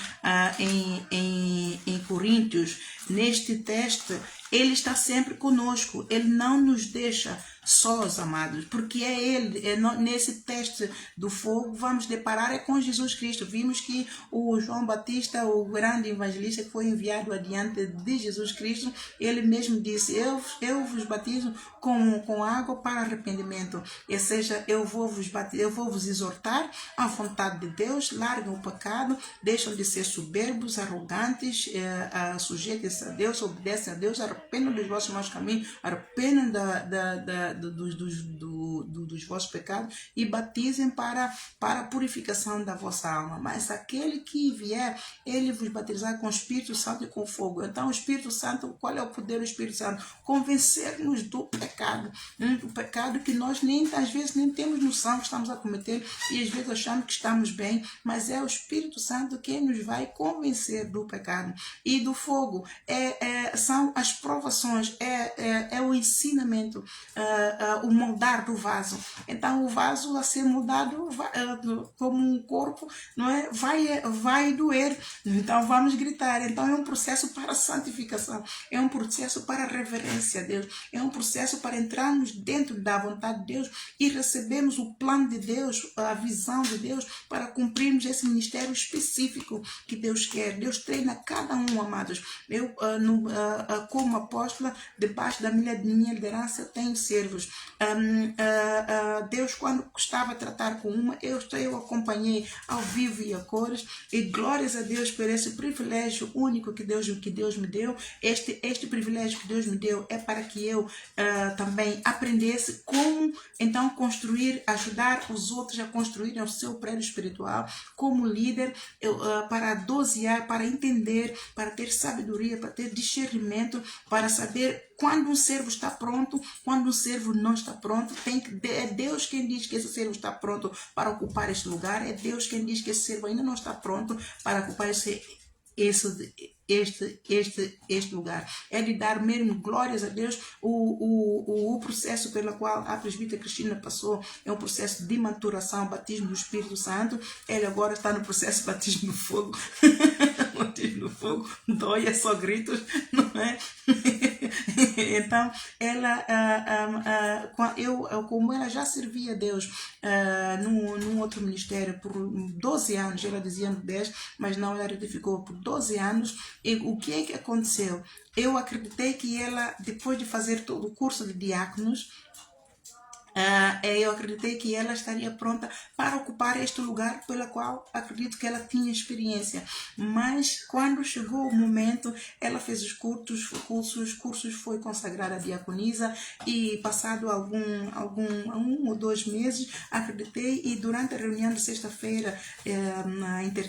[SPEAKER 1] em Coríntios. Neste teste, Ele está sempre conosco, Ele não nos deixa sós, amados, porque é Ele, nesse teste do fogo, vamos deparar com Jesus Cristo. Vimos que o João Batista, o grande evangelista que foi enviado adiante de Jesus Cristo, ele mesmo disse: eu vos batizo com água para arrependimento, ou seja, eu vou vos exortar à vontade de Deus, larguem o pecado, deixam de ser soberbos, arrogantes, sujeitem-se a Deus, obedecem a Deus, arrependam dos vossos maus caminhos, arrependam dos vossos pecados e batizem para a purificação da vossa alma. Mas aquele que vier, ele vos batizar com o Espírito Santo e com fogo. Então o Espírito Santo, qual é o poder do Espírito Santo? Convencer-nos do pecado, o pecado que nós às vezes nem temos noção que estamos a cometer, e às vezes achamos que estamos bem, mas é o Espírito Santo quem nos vai convencer do pecado. E do fogo são as provações, é o ensinamento, o moldar do vaso. Então o vaso a ser moldado como um corpo, não é? Vai doer, então vamos gritar. Então é um processo para santificação, é um processo para reverência a Deus, é um processo para entrarmos dentro da vontade de Deus e recebermos o plano de Deus, a visão de Deus, para cumprirmos esse ministério específico que Deus quer. Deus treina cada um, amados. Eu, como apóstola, debaixo da minha liderança, eu tenho servos. Deus, quando estava a tratar com uma, eu acompanhei ao vivo e a cores, e glórias a Deus por esse privilégio único que Deus me deu. Este privilégio que Deus me deu é para que eu também aprendesse como então construir, ajudar os outros a construírem o seu prédio espiritual como líder, para dosear, para entender, para ter sabedoria, para ter discernimento, para saber quando um servo está pronto, quando um servo não está pronto. É Deus quem diz que esse servo está pronto para ocupar este lugar, é Deus quem diz que esse servo ainda não está pronto para ocupar este lugar. É de dar mesmo glórias a Deus. O processo pelo qual a presbítera Cristina passou é um processo de maturação, batismo do Espírito Santo. Ele agora está no processo de batismo no fogo. Batismo no fogo, dói, é só gritos, não é? Então, como ela já servia a Deus num outro ministério por 12 anos, ela dizia 10, mas não, ela retificou por 12 anos. E o que é que aconteceu? Eu acreditei que ela, depois de fazer todo o curso de diáconos, eu acreditei que ela estaria pronta para ocupar este lugar pelo qual acredito que ela tinha experiência. Mas quando chegou o momento, ela fez os cursos, foi consagrada a diaconisa, e passado um ou 2 meses, acreditei, e durante a reunião de sexta-feira,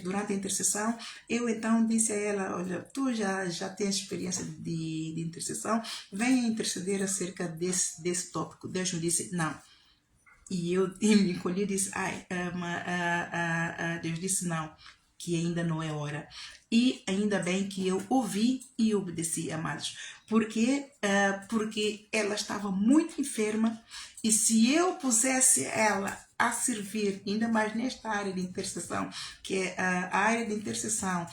[SPEAKER 1] durante a intercessão, eu então disse a ela: olha, tu já tens experiência de intercessão, venha interceder acerca desse tópico. Deus me disse: não. E eu me encolhi e disse: Deus disse não. que ainda não é hora. E ainda bem que eu ouvi e obedeci, amados. Porque ela estava muito enferma, e se eu pusesse ela a servir, ainda mais nesta área de intercessão, que é a área de intercessão,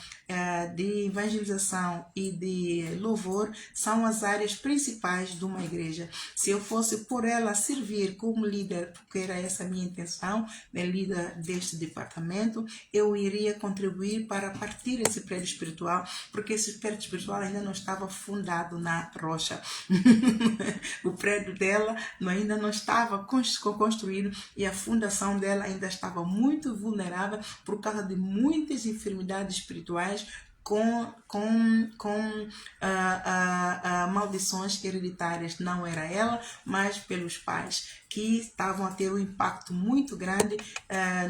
[SPEAKER 1] de evangelização e de louvor, são as áreas principais de uma igreja. Se eu fosse por ela servir como líder, porque era essa a minha intenção, né, líder deste departamento, eu iria contribuir para partir esse prédio espiritual, porque esse prédio espiritual ainda não estava fundado na rocha. O prédio dela ainda não estava construído, e a fundação dela ainda estava muito vulnerável por causa de muitas enfermidades espirituais, com maldições hereditárias. Não era ela, mas pelos pais, que estavam a ter um impacto muito grande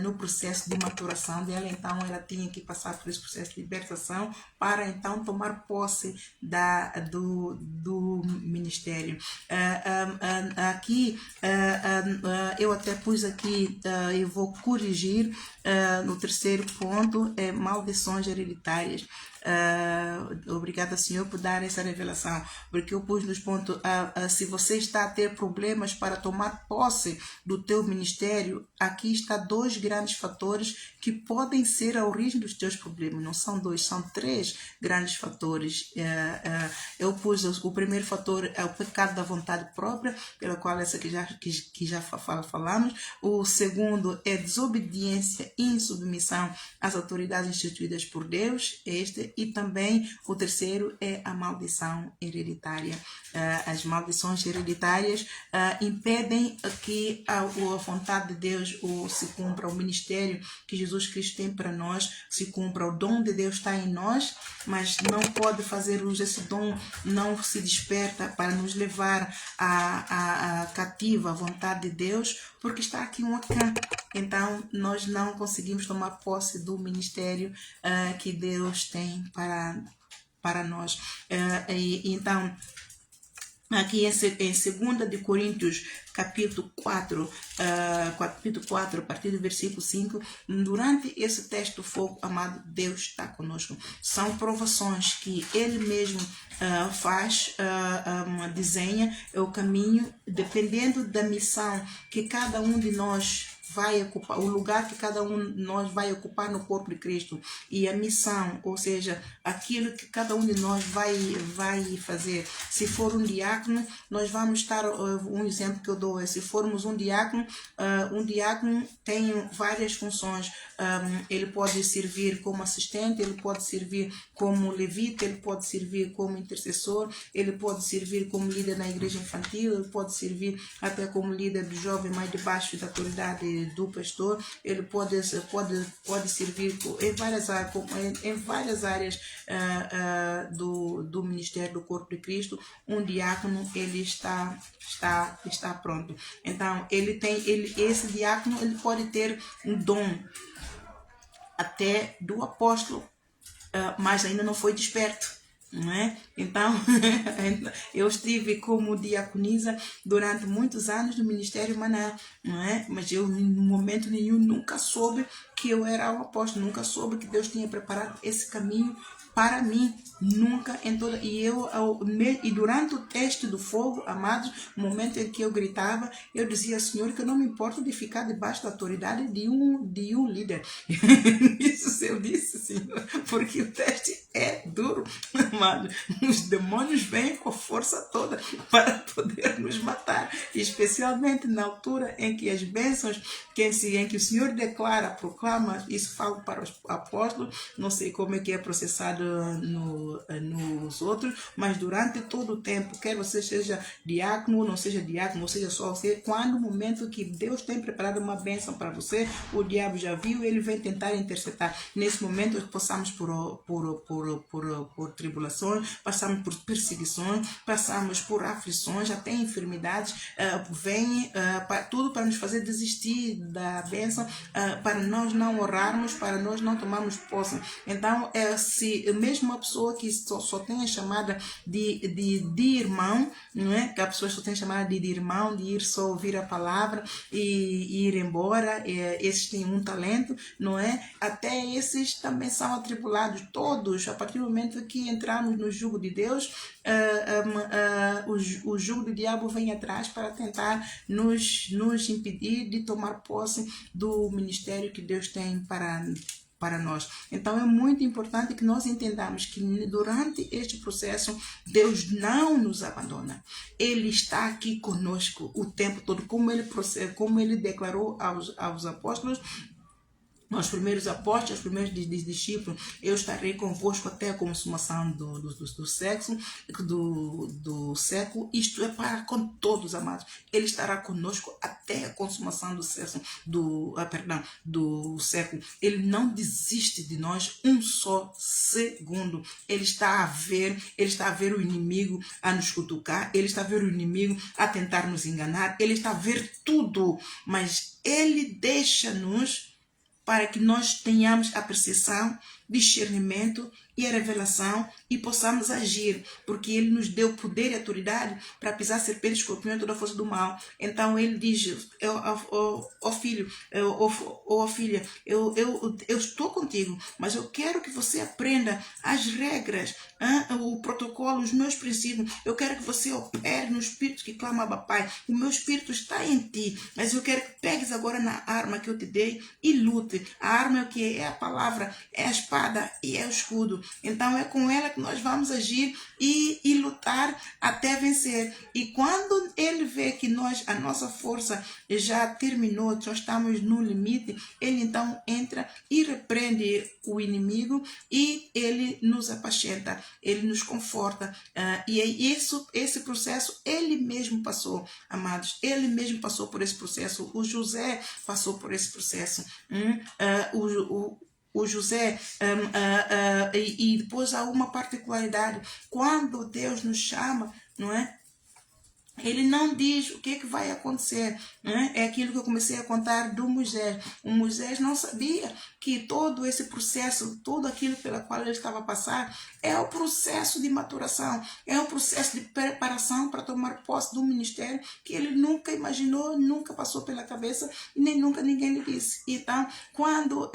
[SPEAKER 1] no processo de maturação dela. Então ela tinha que passar por esse processo de libertação para então tomar posse do ministério. Aqui eu até pus aqui, eu vou corrigir no terceiro ponto, maldições hereditárias. Obrigada, Senhor, por dar essa revelação, porque eu pus nos pontos, se você está a ter problemas para tomar posse do teu ministério, aqui está 2 grandes fatores que podem ser a origem dos teus problemas. Não são 2, são 3 grandes fatores. Eu pus o primeiro fator é o pecado da vontade própria, pela qual essa que já falamos. O segundo é desobediência e insubmissão às autoridades instituídas por Deus, e também o terceiro é a maldição hereditária. As maldições hereditárias impedem que a vontade de Deus se cumpra, o ministério que Jesus Cristo tem para nós se cumpra. O dom de Deus está em nós, mas não pode fazer uso desse dom, não se desperta para nos levar a cativa a vontade de Deus, porque está aqui um acã. Então nós não conseguimos tomar posse do ministério que Deus tem para nós. Então aqui em 2 de Coríntios, capítulo 4, a partir do versículo 5, durante esse teste do fogo, amado, Deus está conosco. São provações que Ele mesmo faz, desenha o caminho, dependendo da missão que cada um de nós vai ocupar, o lugar que cada um de nós vai ocupar no corpo de Cristo, e a missão, ou seja, aquilo que cada um de nós vai fazer. Se for um diácono, nós vamos estar, um exemplo que eu dou é, se formos um diácono tem várias funções. Ele pode servir como assistente, ele pode servir como levita, ele pode servir como intercessor, ele pode servir como líder na igreja infantil, ele pode servir até como líder do jovem, mais debaixo da autoridade do pastor. Ele pode servir em várias áreas do ministério do corpo de Cristo. Um diácono, ele está pronto. Então esse diácono, ele pode ter um dom até do apóstolo, mas ainda não foi desperto, não é? Então eu estive como diaconisa durante muitos anos no ministério Maná, não é? Mas eu em momento nenhum nunca soube que eu era um apóstolo, nunca soube que Deus tinha preparado esse caminho para mim, nunca em toda. E durante o teste do fogo, amados, no momento em que eu gritava, eu dizia, Senhor, que eu não me importo de ficar debaixo da autoridade de um líder. Isso eu disse, Senhor, porque o teste é duro, amado. Os demônios vêm com a força toda para poder nos matar, especialmente na altura em que as bênçãos em que o Senhor proclama, isso falo para os apóstolos, não sei como é que é processado nos outros, mas durante todo o tempo, quer você seja diácono, não seja diácono, ou seja só você, quando o momento que Deus tem preparado uma bênção para você, o diabo já viu, ele vem tentar interceptar. Nesse momento, possamos por tribulação, tribulações, passamos por perseguições, passamos por aflições, até enfermidades, vem tudo para nos fazer desistir da bênção, para nós não orarmos, para nós não tomarmos posse. Então, se mesmo uma pessoa que só tem a chamada de irmão, não é? Que a pessoa só tem a chamada de irmão, de ir só ouvir a palavra e ir embora, esses têm um talento, não é? Até esses também são atribulados, todos, a partir do momento que entramos no jugo de Deus, o jugo do diabo vem atrás para tentar nos impedir de tomar posse do ministério que Deus tem para nós. Então é muito importante que nós entendamos que durante este processo Deus não nos abandona. Ele está aqui conosco o tempo todo, como ele declarou aos apóstolos, aos primeiros apóstolos, aos primeiros discípulos: eu estarei convosco até a consumação do século. Isto é para com todos, amados. Ele estará conosco até a consumação do século. Ele não desiste de nós um só segundo. Ele está a ver o inimigo a nos cutucar, ele está a ver o inimigo a tentar nos enganar, ele está a ver tudo, mas ele deixa-nos para que nós tenhamos a percepção, discernimento e a revelação e possamos agir, porque ele nos deu poder e autoridade para pisar serpentes, escorpiões e toda a força do mal. Então ele diz: ó filho, ó filha, eu estou contigo, mas eu quero que você aprenda as regras, o protocolo, os meus princípios. Eu quero que você opere no espírito que clama Abba Pai. O meu espírito está em ti, mas eu quero que pegues agora na arma que eu te dei e lute. A arma é o que? É a palavra, é a espada e é o escudo. Então é com ela que nós vamos agir e lutar até vencer. E quando ele vê que a nossa força já terminou, já estamos no limite, ele então entra e repreende o inimigo e ele nos apacenta, ele nos conforta. E é esse processo ele mesmo passou, amados. Ele mesmo passou por esse processo. O José passou por esse processo. O José, e depois há uma particularidade: quando Deus nos chama, não é? Ele não diz o que é que vai acontecer, né? É aquilo que eu comecei a contar do Moisés. O Moisés não sabia que todo esse processo, tudo aquilo pela qual ele estava a passar, é o processo de maturação, é o processo de preparação para tomar posse do ministério que ele nunca imaginou, nunca passou pela cabeça e nem nunca ninguém lhe disse. Então, quando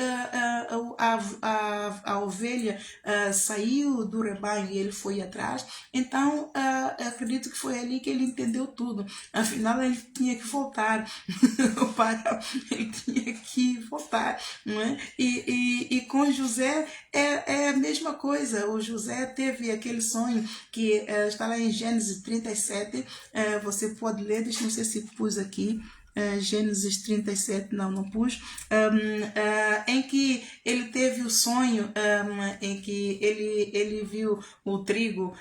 [SPEAKER 1] a ovelha saiu do rebanho e ele foi atrás, então acredito que foi ali que ele entendeu tudo. Afinal, ele tinha que voltar ele tinha que voltar, não é? E com José é a mesma coisa. O José teve aquele sonho que está lá em Gênesis 37, você pode ler, deixa eu ver se pus aqui, Gênesis 37, não pus, em que ele teve o sonho, em que ele viu o trigo,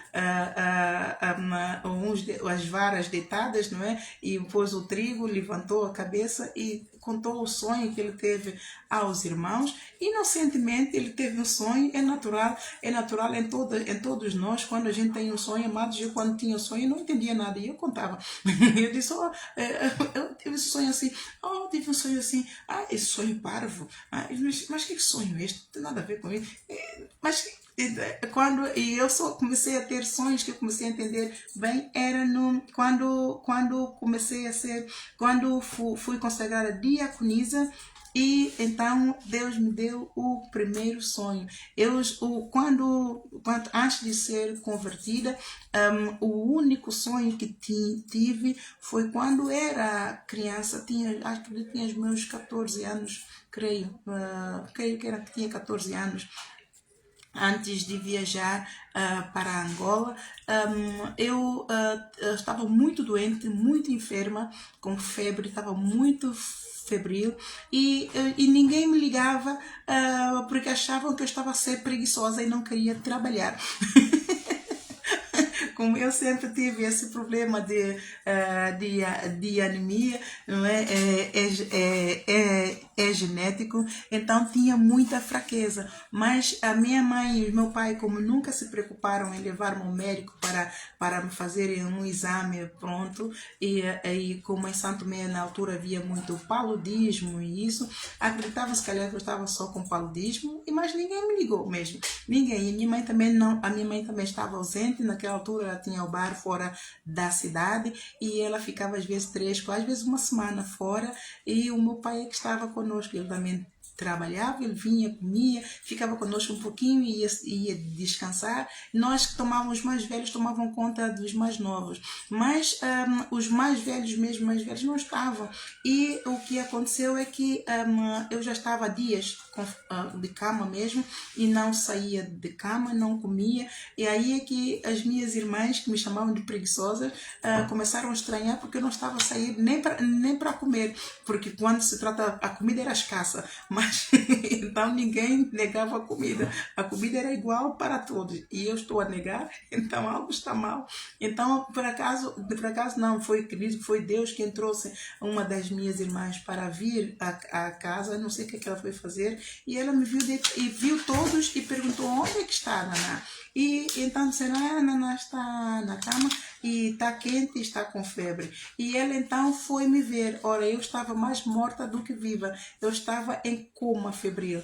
[SPEAKER 1] as varas deitadas, não é? E pôs o trigo, levantou a cabeça e contou o sonho que ele teve aos irmãos. Inocentemente ele teve um sonho. É natural em todos nós. Quando a gente tem um sonho, amados, eu quando tinha um sonho eu não entendia nada e eu contava. Eu disse: eu tive esse sonho assim, tive um sonho assim, esse sonho parvo, mas que sonho é este? Não tem nada a ver com isso. Mas e eu só comecei a ter sonhos que eu comecei a entender bem, era quando fui consagrada diaconisa. E então Deus me deu o primeiro sonho. Antes de ser convertida, o único sonho que tive foi quando era criança. Acho que tinha os meus 14 anos, creio que tinha 14 anos. Antes de viajar para Angola, eu estava muito doente, muito enferma, com febre, estava muito febril e ninguém me ligava porque achavam que eu estava a ser preguiçosa e não queria trabalhar. Como eu sempre tive esse problema de anemia, não é? é genético, então tinha muita fraqueza. Mas a minha mãe e o meu pai, como nunca se preocuparam em levar-me ao médico para me fazerem um exame pronto, e como em Santo Tomé na altura havia muito paludismo e isso, acreditava se calhar que eu estava só com paludismo, e mas ninguém me ligou mesmo. Ninguém. E minha mãe também não, a minha mãe também estava ausente, naquela altura ela tinha o bar fora da cidade e ela ficava às vezes 3, 4, às vezes uma semana fora, e o meu pai é que estava conosco. Ele também trabalhava, ele vinha, comia, ficava conosco um pouquinho e ia descansar. Nós que tomávamos, os mais velhos tomavam conta dos mais novos, mas os mais velhos mesmo, mais velhos não estavam. E o que aconteceu é que eu já estava há dias de cama mesmo e não saía de cama, não comia, e aí é que as minhas irmãs, que me chamavam de preguiçosa, começaram a estranhar porque eu não estava a sair nem para comer, porque quando se trata, a comida era escassa, mas então ninguém negava a comida era igual para todos, e eu estou a negar, então algo está mal. Então por acaso não, foi Deus quem trouxe uma das minhas irmãs para vir à casa, não sei o que ela foi fazer, e ela me viu e viu todos e perguntou: onde é que está a Naná? E então disseram: a Naná está na cama e está quente e está com febre. E ela então foi me ver. Ora, eu estava mais morta do que viva. Eu estava em coma febril.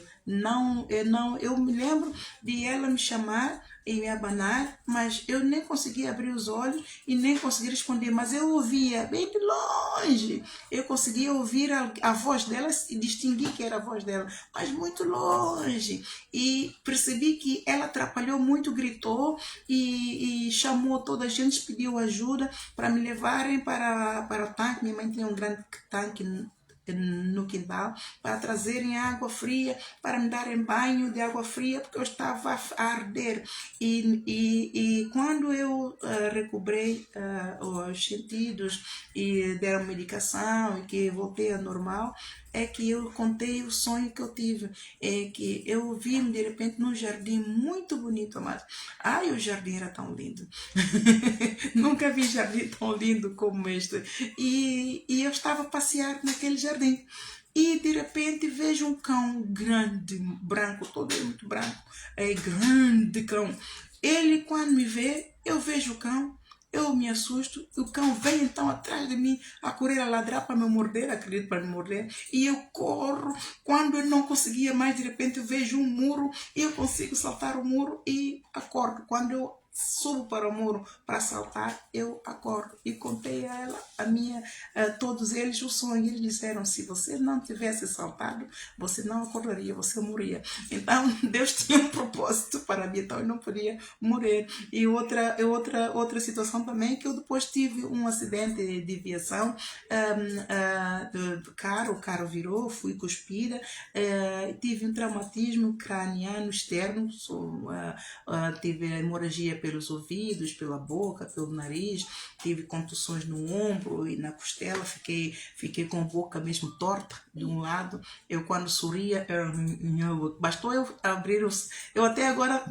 [SPEAKER 1] Eu me lembro de ela me chamar e me abanar, mas eu nem conseguia abrir os olhos e nem conseguia responder, mas eu ouvia bem de longe, eu conseguia ouvir a voz dela e distinguir que era a voz dela, mas muito longe, e percebi que ela atrapalhou muito, gritou e chamou toda a gente, pediu ajuda para me levarem para o tanque. Minha mãe tinha um grande tanque no quintal, para trazerem água fria, para me darem banho de água fria, porque eu estava a arder. E quando eu recobrei os sentidos e deram medicação e que voltei ao normal, é que eu contei o sonho que eu tive. É que eu vi-me de repente num jardim muito bonito, amado. Ai, o jardim era tão lindo. Nunca vi jardim tão lindo como este. E eu estava a passear naquele jardim. E de repente vejo um cão grande, branco, todo ele muito branco. É grande cão. Ele, quando me vê, eu vejo o cão. Eu me assusto, o cão vem então atrás de mim, a correr, a ladrar para me morder, acredito, para me morder, e eu corro. Quando eu não conseguia mais, de repente eu vejo um muro, e eu consigo saltar o muro e acordo. Quando eu subo para o muro para saltar, eu acordo. E contei a ela, todos eles, o sonho. Eles disseram: se você não tivesse saltado, você não acordaria, você morria. Então Deus tinha um propósito para mim, então eu não podia morrer. E outra situação também, que eu depois tive um acidente de viação, o carro virou, fui cuspida, tive um traumatismo craniano externo, tive hemorragia pelos ouvidos, pela boca, pelo nariz, tive contusões no ombro e na costela, fiquei com a boca mesmo torta de um lado. Eu quando sorria, bastou eu abrir eu até agora,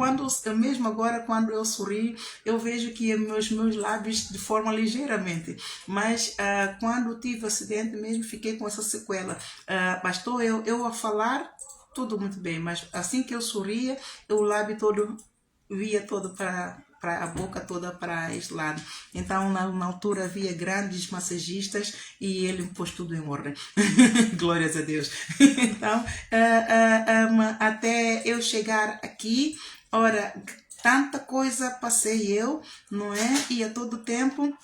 [SPEAKER 1] mesmo agora quando eu sorrio, eu vejo que meus lábios de forma ligeiramente, mas quando tive acidente mesmo, fiquei com essa sequela. Bastou eu a falar, tudo muito bem, mas assim que eu sorria, o lábio todo via todo para a boca toda para este lado. Então na altura havia grandes massagistas e ele pôs tudo em ordem. Glórias a Deus. Então até eu chegar aqui, ora, tanta coisa passei eu, não é? E a todo tempo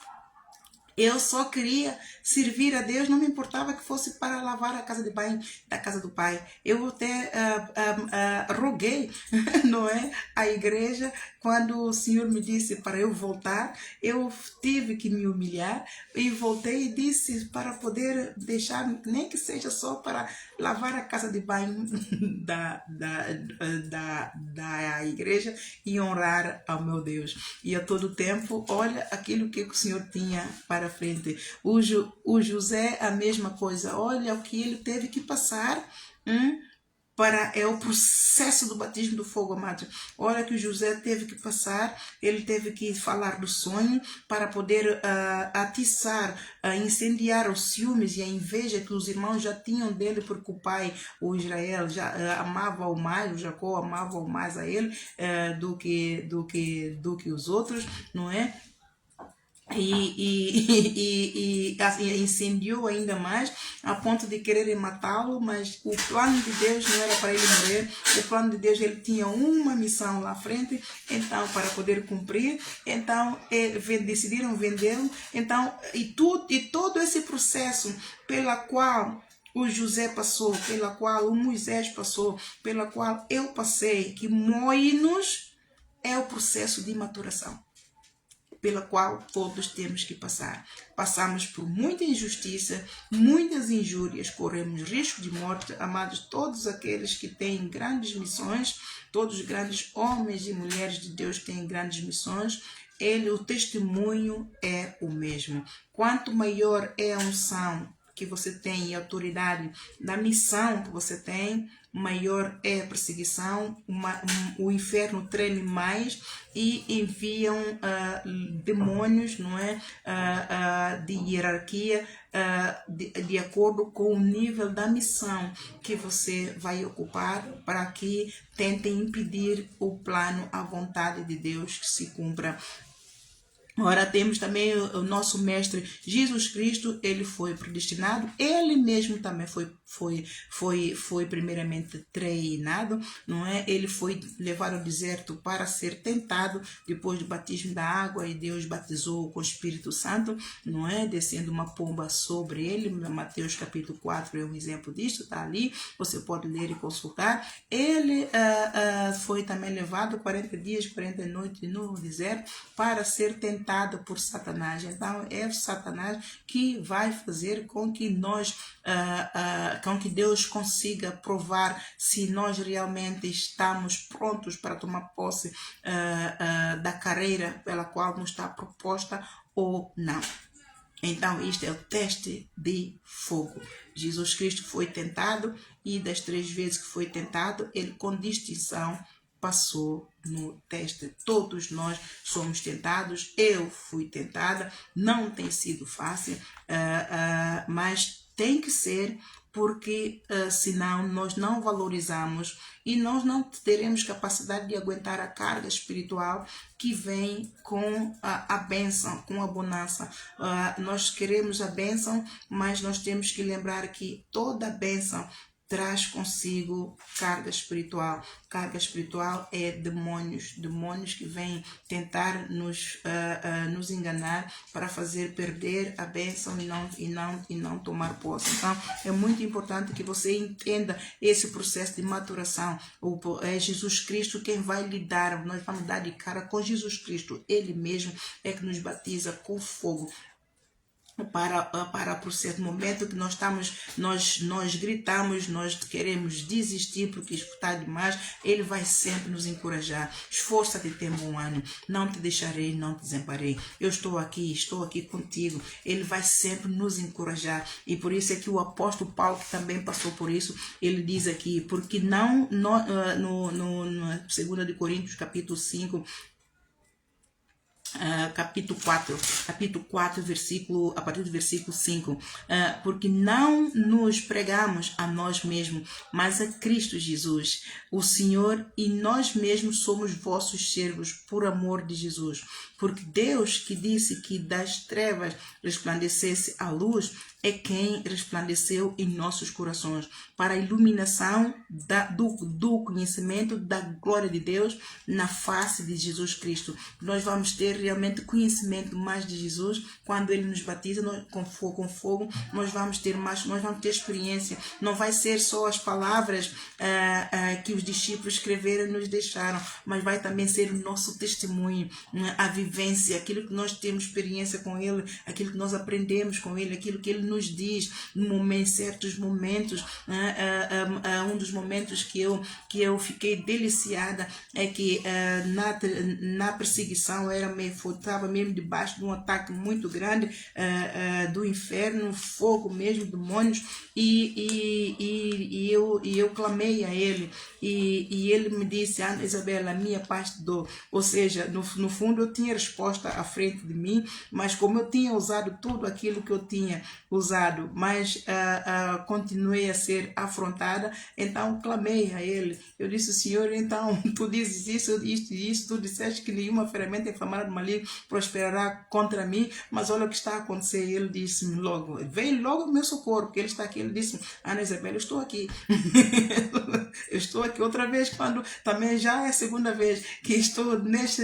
[SPEAKER 1] eu só queria servir a Deus, não me importava que fosse para lavar a casa de banho da casa do pai. Eu até roguei, não é, a igreja. Quando o Senhor me disse para eu voltar, eu tive que me humilhar e voltei e disse para poder deixar, nem que seja só para lavar a casa de banho da igreja e honrar ao meu Deus. E a todo tempo, olha aquilo que o Senhor tinha para frente. O José, a mesma coisa. Olha o que ele teve que passar, é o processo do batismo do fogo, amados. Olha que o José teve que passar, ele teve que falar do sonho para poder atiçar, incendiar os ciúmes e a inveja que os irmãos já tinham dele, porque o pai, o Israel, já amava-o mais, o Jacó amava-o mais a ele do que os outros, não é? E incendiou ainda mais a ponto de quererem matá-lo, mas o plano de Deus não era para ele morrer. O plano de Deus, ele tinha uma missão lá à frente, então para poder cumprir, então decidiram vendê-lo, então e todo esse processo pela qual o José passou, pela qual o Moisés passou, pela qual eu passei, que moe-nos, é o processo de maturação pela qual todos temos que passar. Passamos por muita injustiça, muitas injúrias, corremos risco de morte. Amados, todos aqueles que têm grandes missões, todos os grandes homens e mulheres de Deus que têm grandes missões, o testemunho é o mesmo. Quanto maior é a unção que você tem e a autoridade da missão que você tem, maior é a perseguição, o inferno treme mais e enviam demônios, não é? De hierarquia, de acordo com o nível da missão que você vai ocupar, para que tentem impedir o plano, a vontade de Deus que se cumpra. Ora, temos também o nosso mestre Jesus Cristo. Ele foi predestinado, ele mesmo também foi primeiramente treinado, não é? Ele foi levado ao deserto para ser tentado depois do batismo da água, e Deus batizou com o Espírito Santo, não é? Descendo uma pomba sobre ele. Mateus capítulo 4 é um exemplo disso, está ali, você pode ler e consultar. Ele foi também levado 40 dias, 40 noites no deserto para ser tentado por Satanás. Então é Satanás que vai fazer com que com que Deus consiga provar se nós realmente estamos prontos para tomar posse da carreira pela qual nos está proposta ou não. Então, este é o teste de fogo. Jesus Cristo foi tentado, e das 3 vezes que foi tentado, ele com distinção passou no teste. Todos nós somos tentados, eu fui tentada, não tem sido fácil, mas tem que ser, porque senão nós não valorizamos e nós não teremos capacidade de aguentar a carga espiritual que vem com a bênção, com a bonança. Nós queremos a bênção, mas nós temos que lembrar que toda bênção traz consigo carga espiritual. Carga espiritual é demônios que vêm tentar nos enganar para fazer perder a bênção e não tomar posse. Então, é muito importante que você entenda esse processo de maturação. É Jesus Cristo quem vai lidar, nós vamos dar de cara com Jesus Cristo. Ele mesmo é que nos batiza com fogo. Para o certo momento que nós gritamos, nós queremos desistir porque isso está demais, ele vai sempre nos encorajar. Esforça-te, tem bom ânimo, não te deixarei, não te desamparei, eu estou aqui contigo. Ele vai sempre nos encorajar, e por isso é que o apóstolo Paulo, que também passou por isso, ele diz aqui, porque não no 2 de Coríntios capítulo 5, capítulo 4, a partir do versículo 5, porque não nos pregamos a nós mesmos, mas a Cristo Jesus, o Senhor, e nós mesmos somos vossos servos por amor de Jesus. Porque Deus, que disse que das trevas resplandecesse a luz, é quem resplandeceu em nossos corações para a iluminação do conhecimento da glória de Deus na face de Jesus Cristo. Nós vamos ter realmente conhecimento mais de Jesus quando ele nos batiza com fogo. Nós vamos ter experiência. Não vai ser só as palavras que os discípulos escreveram e nos deixaram, mas vai também ser o nosso testemunho, a vivência, aquilo que nós temos experiência com ele, aquilo que nós aprendemos com ele, aquilo que ele nos diz em certos momentos. Um dos momentos que eu fiquei deliciada é que na perseguição eu era meio estava mesmo debaixo de um ataque muito grande do inferno, fogo mesmo, demônios, e eu clamei a ele, e ele me disse: Ana Isabela, a minha paz te dou. Ou seja, no fundo eu tinha resposta à frente de mim, mas como eu tinha usado tudo aquilo que eu tinha usado, mas continuei a ser afrontada, então clamei a ele. Eu disse: Senhor, então tu dizes isso, isto e isso, tu disseste que nenhuma ferramenta inflamada do maligno prosperará contra mim, mas olha o que está a acontecer. E ele disse-me logo, veio logo o meu socorro, porque ele está aqui. Ele disse: Ana Isabela, eu estou aqui. Eu estou aqui outra vez, quando também já é a segunda vez que estou neste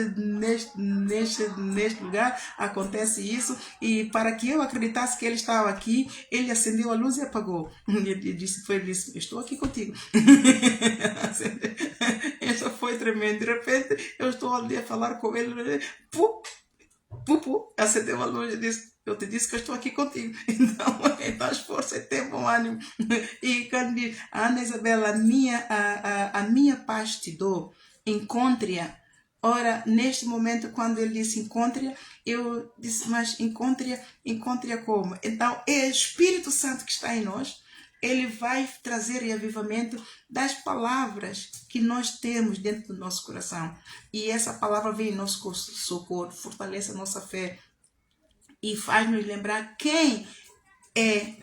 [SPEAKER 1] lugar, acontece isso, e para que eu acreditasse que ele estava aqui, ele acendeu a luz e apagou. Ele disse: estou aqui contigo. Isso foi tremendo. De repente eu estou ali a falar com ele, acendeu a luz e disse: eu te disse que eu estou aqui contigo. Então esforça e tem bom ânimo. E quando diz: Ana Isabela, a minha paz te dou, encontre-a. Ora, neste momento, quando ele disse encontre-a, eu disse: mas encontre-a como? Então, é o Espírito Santo que está em nós. Ele vai trazer reavivamento das palavras que nós temos dentro do nosso coração. E essa palavra vem em nosso socorro, fortalece a nossa fé e faz-nos lembrar quem é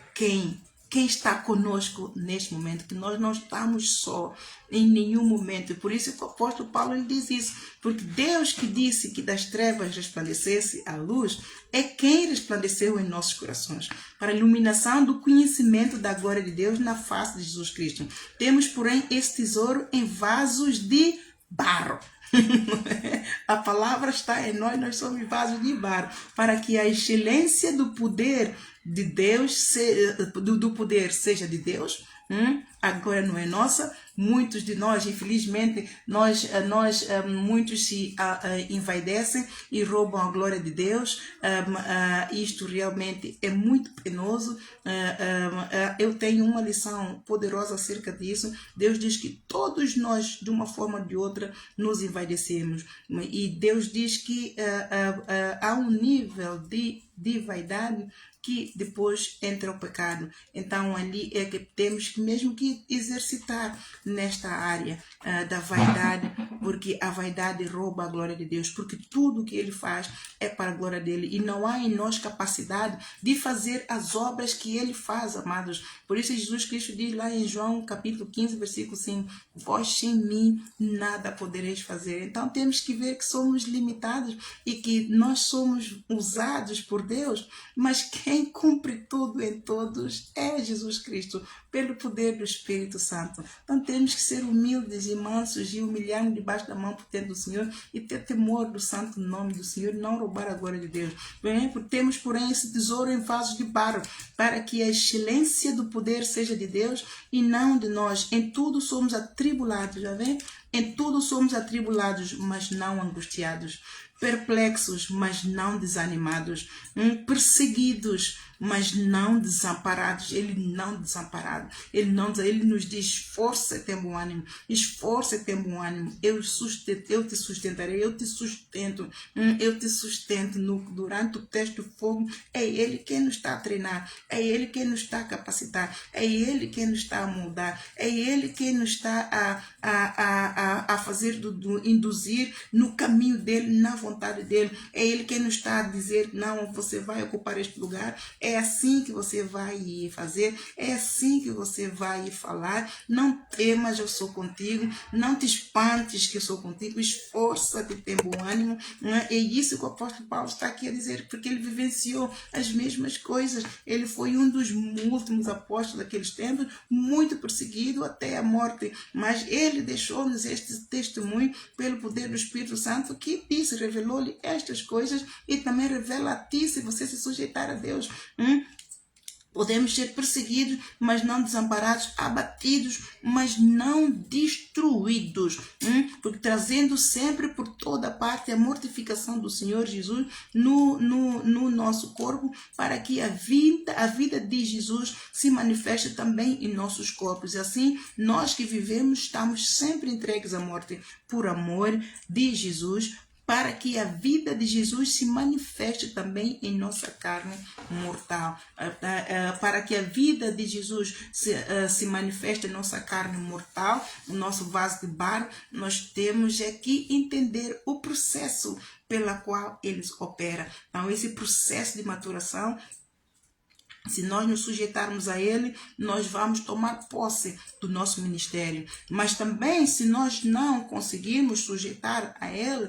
[SPEAKER 1] quem está conosco neste momento, que nós não estamos só em nenhum momento. Por isso que o apóstolo Paulo ele diz isso, porque Deus que disse que das trevas resplandecesse a luz, é quem resplandeceu em nossos corações, para a iluminação do conhecimento da glória de Deus na face de Jesus Cristo. Temos, porém, esse tesouro em vasos de barro. A palavra está em nós, nós somos vasos de barro, para que a excelência do poder de Deus, do poder seja de Deus. Agora não é nossa. Muitos de nós, infelizmente, muitos se envaidecem e roubam a glória de Deus. Isto realmente é muito penoso. Eu tenho uma lição poderosa acerca disso. Deus diz que todos nós, de uma forma ou de outra, nos envaidecemos. E Deus diz que há um nível de vaidade que depois entra o pecado. Então ali é que temos mesmo que exercitar nesta área da vaidade, porque a vaidade rouba a glória de Deus, porque tudo que ele faz é para a glória dele, e não há em nós capacidade de fazer as obras que ele faz, amados. Por isso Jesus Cristo diz lá em João capítulo 15, versículo 5, vós sem mim nada podereis fazer. Então temos que ver que somos limitados e que nós somos usados por Deus, mas quem cumpre tudo em todos é Jesus Cristo, pelo poder do Espírito Santo. Então temos que ser humildes e mansos e humilhar debaixo da mão potente do Senhor e ter temor do santo nome do Senhor, não roubar a glória de Deus. Temos, porém, esse tesouro em vasos de barro, para que a excelência do poder seja de Deus e não de nós. Em tudo somos atribulados, já vê? Em tudo somos atribulados, mas não angustiados. Perplexos, mas não desanimados. Perseguidos, mas não desamparados. Ele não desamparado. Ele nos diz: esforça e tem bom ânimo. Esforça e tem bom ânimo. Eu te sustentarei. Eu te sustento. Eu te sustento. Durante o teste do fogo, é Ele quem nos está a treinar. É Ele quem nos está a capacitar. É Ele quem nos está a moldar. É Ele quem nos está a fazer induzir no caminho dele, na vontade dele. É Ele quem nos está a dizer: não, você vai ocupar este lugar. É assim que você vai fazer, é assim que você vai falar. Não temas, eu sou contigo. Não te espantes, que eu sou contigo. Esforça-te, tem bom ânimo. É isso que o apóstolo Paulo está aqui a dizer, porque ele vivenciou as mesmas coisas. Ele foi um dos últimos apóstolos daqueles tempos, muito perseguido até a morte, mas ele deixou-nos este testemunho pelo poder do Espírito Santo, que disse, revelou-lhe estas coisas, e também revela a ti, se você se sujeitar a Deus. Podemos ser perseguidos, mas não desamparados, abatidos, mas não destruídos, porque trazendo sempre por toda parte a mortificação do Senhor Jesus no nosso corpo, para que a vida de Jesus se manifeste também em nossos corpos. E assim, nós que vivemos, estamos sempre entregues à morte por amor de Jesus, para que a vida de Jesus se manifeste também em nossa carne mortal, para que a vida de Jesus se manifeste em nossa carne mortal, o nosso vaso de barro. Nós temos que entender o processo pela qual eles operam. Então, esse processo de maturação, se nós nos sujeitarmos a ele, nós vamos tomar posse do nosso ministério. Mas também, se nós não conseguirmos sujeitar a ele,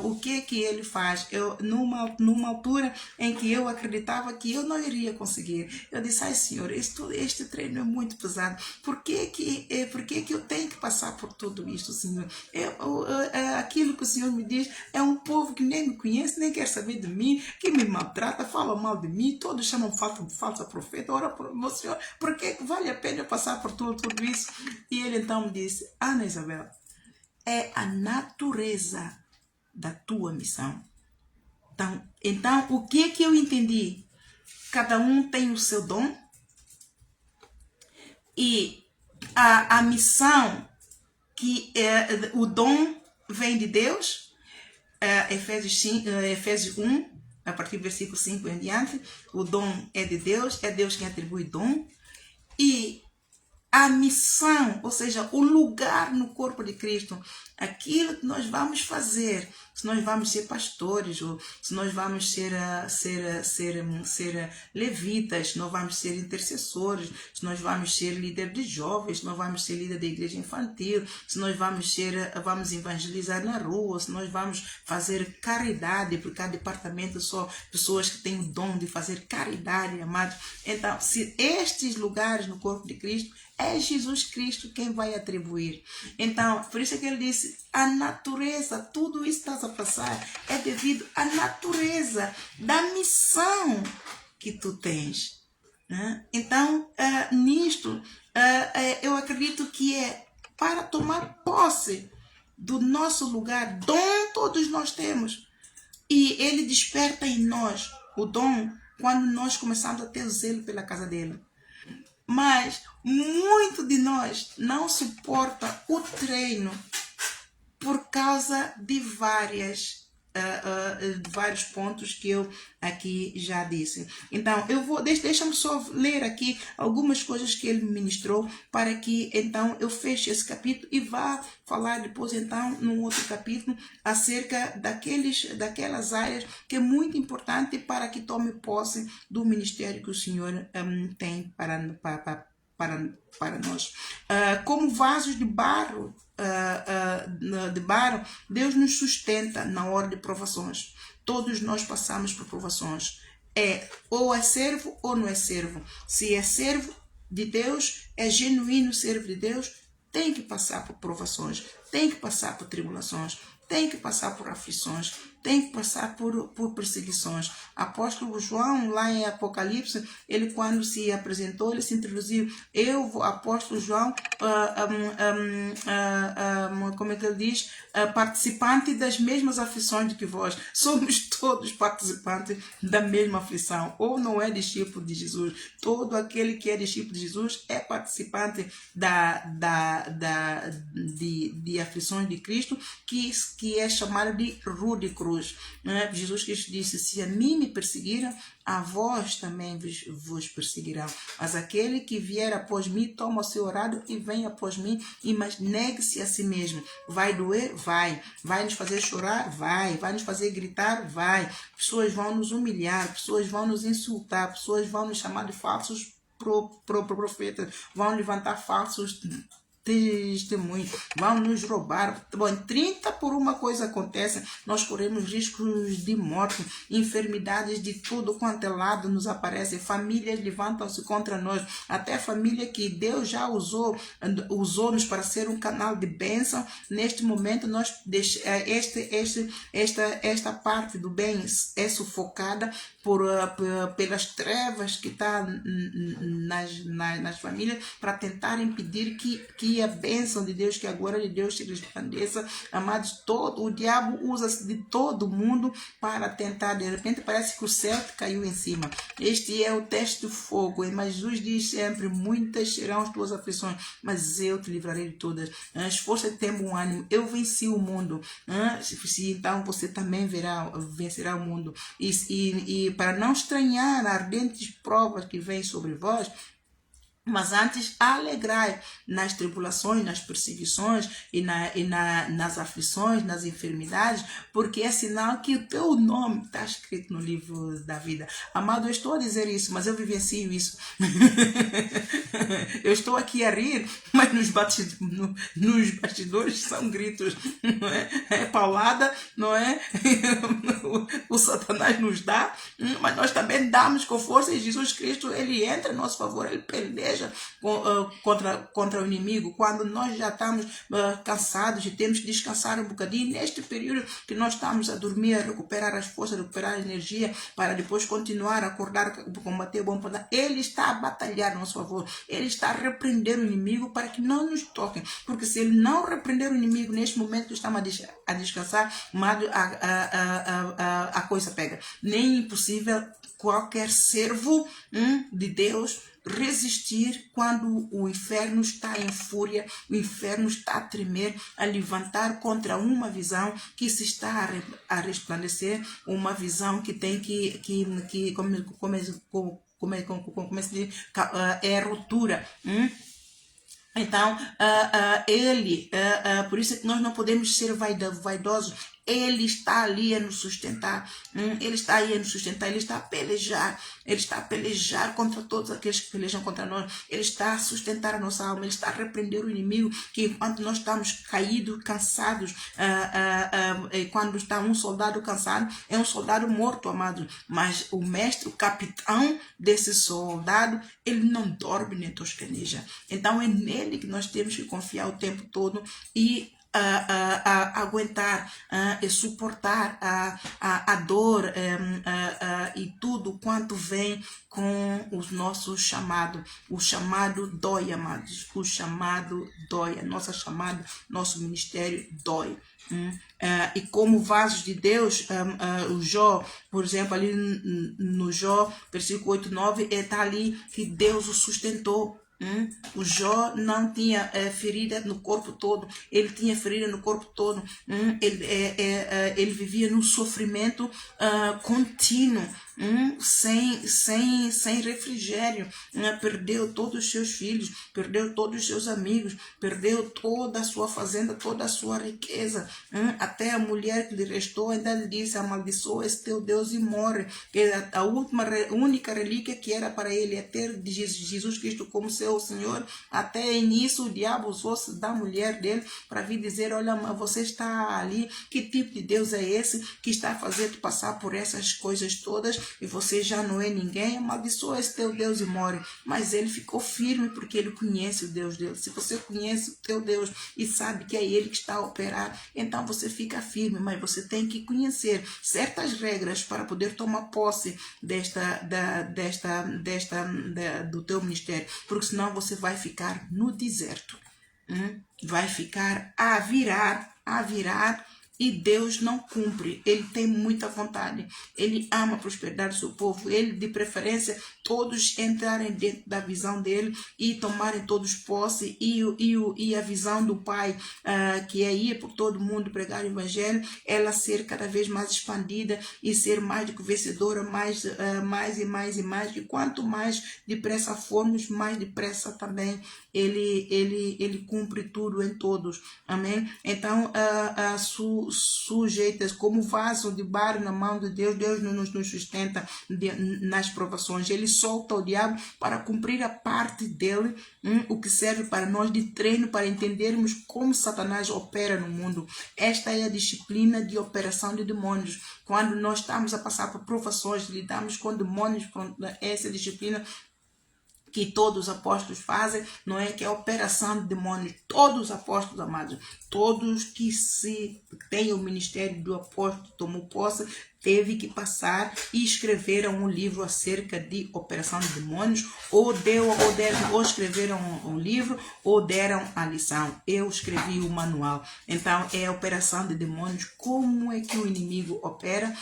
[SPEAKER 1] o que ele faz? Numa altura em que eu acreditava que eu não iria conseguir, eu disse: ai, Senhor, este treino é muito pesado. Por que eu tenho que passar por tudo isso, Senhor? Aquilo que o Senhor me diz é um povo que nem me conhece, nem quer saber de mim, que me maltrata, fala mal de mim, todos chamam falsa profeta. Ora, meu Senhor, por que vale a pena passar por tudo isso? E ele então me disse: Ana Isabel, é a natureza da tua missão. Então o que eu entendi? Cada um tem o seu dom, e a missão, o dom vem de Deus. Efésios 1, a partir do versículo 5 em diante, o dom é de Deus, é Deus quem atribui dom. E a missão, ou seja, o lugar no corpo de Cristo, aquilo que nós vamos fazer, se nós vamos ser pastores, ou se nós vamos ser levitas, se nós vamos ser intercessores, se nós vamos ser líder de jovens, se nós vamos ser líder da igreja infantil, se nós vamos evangelizar na rua, se nós vamos fazer caridade, porque cada departamento só pessoas que têm o dom de fazer caridade, amados. Então, se estes lugares no corpo de Cristo, é Jesus Cristo quem vai atribuir. Então, por isso que ele disse: a natureza, tudo isso que estás a passar é devido à natureza da missão que tu tens, né? Então, nisto, eu acredito que é para tomar posse do nosso lugar. Dom todos nós temos, e ele desperta em nós o dom quando nós começamos a ter zelo pela casa dele. Mas muito de nós não suporta o treino por causa de vários pontos que eu aqui já disse. Então, deixa-me só ler aqui algumas coisas que ele me ministrou, para que então eu feche esse capítulo e vá falar depois então num outro capítulo acerca daquelas áreas que é muito importante para que tome posse do ministério que o Senhor tem para nós. Como vasos de barro, Deus nos sustenta na hora de provações. Todos nós passamos por provações. Ou é servo ou não é servo. Se é servo de Deus, é genuíno servo de Deus, tem que passar por provações, tem que passar por tribulações, tem que passar por aflições, tem que passar por perseguições. Apóstolo João, lá em Apocalipse, ele quando se apresentou, ele se introduziu: eu, apóstolo João, como é que ele diz? Participante das mesmas aflições do que vós. Somos todos participantes da mesma aflição. Ou não é discípulo de Jesus. Todo aquele que é discípulo de Jesus é participante de aflições de Cristo, que é chamada de rude cruz. Jesus Cristo disse: se a mim me perseguiram, a vós também vos perseguirão. Mas aquele que vier após mim, toma o seu orado e vem após mim, mas negue-se a si mesmo. Vai doer? Vai. Vai nos fazer chorar? Vai. Vai nos fazer gritar? Vai. Pessoas vão nos humilhar, pessoas vão nos insultar, pessoas vão nos chamar de falsos profetas, vão levantar falsos testemunho, vão nos roubar. Bom, 30 por uma coisa acontece, nós corremos riscos de morte, enfermidades de tudo quanto é lado nos aparecem, famílias levantam-se contra nós, até família que Deus já usou-nos para ser um canal de bênção. Neste momento, esta parte do bem é sufocada pelas trevas que está nas famílias, para tentar impedir que que a bênção de Deus, que a glória de Deus te resplandeça. Amados, o diabo usa-se de todo mundo para tentar. De repente parece que o céu te caiu em cima. Este é o teste do fogo. Mas Jesus diz sempre: muitas serão as tuas aflições, mas eu te livrarei de todas. Esforça e tenha bom ânimo. Eu venci o mundo. Então você também vencerá o mundo. E para não estranhar ardentes provas que vêm sobre vós, mas antes alegrai nas tribulações, nas perseguições nas aflições, nas enfermidades, porque é sinal que o teu nome está escrito no livro da vida. Amado, eu estou a dizer isso, mas eu vivencio isso. Eu estou aqui a rir, mas nos bastidores são gritos, não é? É paulada, não é? O Satanás nos dá, mas nós também damos com força, e Jesus Cristo, ele entra em nosso favor, ele peleja contra o inimigo. Quando nós já estamos cansados e temos que descansar um bocadinho, neste período que nós estamos a dormir, a recuperar as forças, a recuperar a energia, para depois continuar a acordar, combater o bom combate, ele está a batalhar a nosso favor, ele está a repreender o inimigo para que não nos toquem, porque se ele não repreender o inimigo neste momento que estamos a descansar, a coisa pega. Nem impossível qualquer servo de Deus resistir quando o inferno está em fúria, o inferno está a tremer, a levantar contra uma visão que se está a resplandecer, uma visão que tem como se diz, é ruptura. Então, por isso é que nós não podemos ser vaidosos. Ele está ali a nos sustentar. Ele está aí a nos sustentar. Ele está a pelejar. Ele está a pelejar contra todos aqueles que pelejam contra nós. Ele está a sustentar a nossa alma. Ele está a repreender o inimigo, que enquanto nós estamos caídos, cansados, quando está um soldado cansado, é um soldado morto, amado. Mas o mestre, o capitão desse soldado, ele não dorme nem toscaneja. Então é nele que nós temos que confiar o tempo todo e aguentar e suportar a dor e tudo quanto vem com o nosso chamado. O chamado dói, amados. O chamado dói. A nossa chamada, nosso ministério dói. E como vasos de Deus, o Jó, por exemplo, ali no Jó, versículo 8, 9, está ali que Deus o sustentou. O Jó não tinha ferida no corpo todo, ele tinha ferida no corpo todo. Ele vivia num sofrimento contínuo, sem refrigério. Perdeu todos os seus filhos, perdeu todos os seus amigos, perdeu toda a sua fazenda, toda a sua riqueza. Até a mulher que lhe restou ainda lhe disse: amaldiçoa esse teu Deus e morre. A única relíquia que era para ele é ter Jesus Cristo como seu Senhor. Até nisso o diabo usou-se da mulher dele para vir dizer: olha, você está ali, que tipo de Deus é esse que está a fazer-te passar por essas coisas todas e você já não é ninguém? Amaldiçoa esse teu Deus e morre. Mas ele ficou firme porque ele conhece o Deus dele. Se você conhece o teu Deus e sabe que é ele que está a operar, então você fica firme, mas você tem que conhecer certas regras para poder tomar posse do teu ministério, porque senão você vai ficar no deserto, vai ficar a virar, e Deus não cumpre. Ele tem muita vontade, ele ama a prosperidade do seu povo, ele de preferência todos entrarem dentro da visão dele e tomarem todos posse, e a visão do Pai, que é ir por todo mundo pregar o evangelho, ela ser cada vez mais expandida e ser mais do que vencedora, mais e mais, e quanto mais depressa formos, mais depressa também ele cumpre tudo em todos. Amém? Então, sujeitas como vaso de barro na mão de Deus, Deus nos sustenta nas provações. Ele solta o diabo para cumprir a parte dele, o que serve para nós de treino para entendermos como Satanás opera no mundo. Esta é a disciplina de operação de demônios. Quando nós estamos a passar por provações, lidamos com demônios, essa disciplina que todos os apóstolos fazem, não é? Que é a operação de demônios. Todos os apóstolos, amados, todos que se têm o ministério do apóstolo, tomou posse, teve que passar e escreveram um livro acerca de operação de demônios, ou escreveram um livro, ou deram a lição. Eu escrevi o manual. Então, é a operação de demônios, como é que o inimigo opera,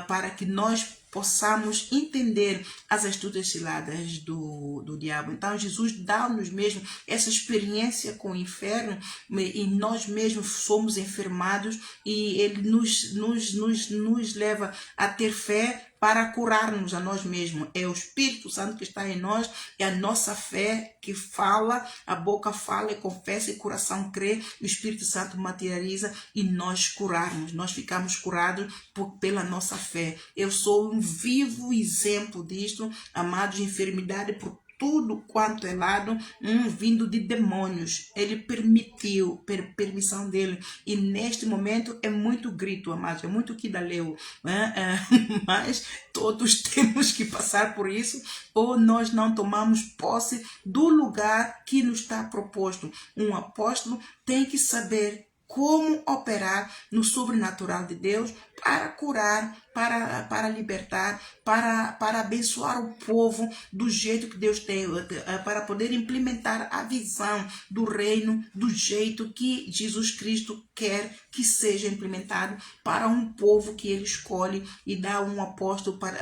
[SPEAKER 1] para que nós possamos entender as astutas ciladas do diabo. Então, Jesus dá-nos mesmo essa experiência com o inferno, e nós mesmos somos enfermados, e ele nos leva a ter fé para curar-nos a nós mesmos. É o Espírito Santo que está em nós, é a nossa fé que fala, a boca fala e confessa, e o coração crê, o Espírito Santo materializa e nós curarmos. Nós ficamos curados pela nossa fé. Eu sou um vivo exemplo disto, amados, de enfermidade por tudo quanto é lado, vindo de demônios. Ele permitiu, permissão dele. E neste momento é muito grito, amados, é muito que dá leu. Mas todos temos que passar por isso, ou nós não tomamos posse do lugar que nos está proposto. Um apóstolo tem que saber como operar no sobrenatural de Deus para curar, para libertar, para abençoar o povo do jeito que Deus tem, para poder implementar a visão do reino do jeito que Jesus Cristo quer que seja implementado para um povo que ele escolhe e dá um apóstolo para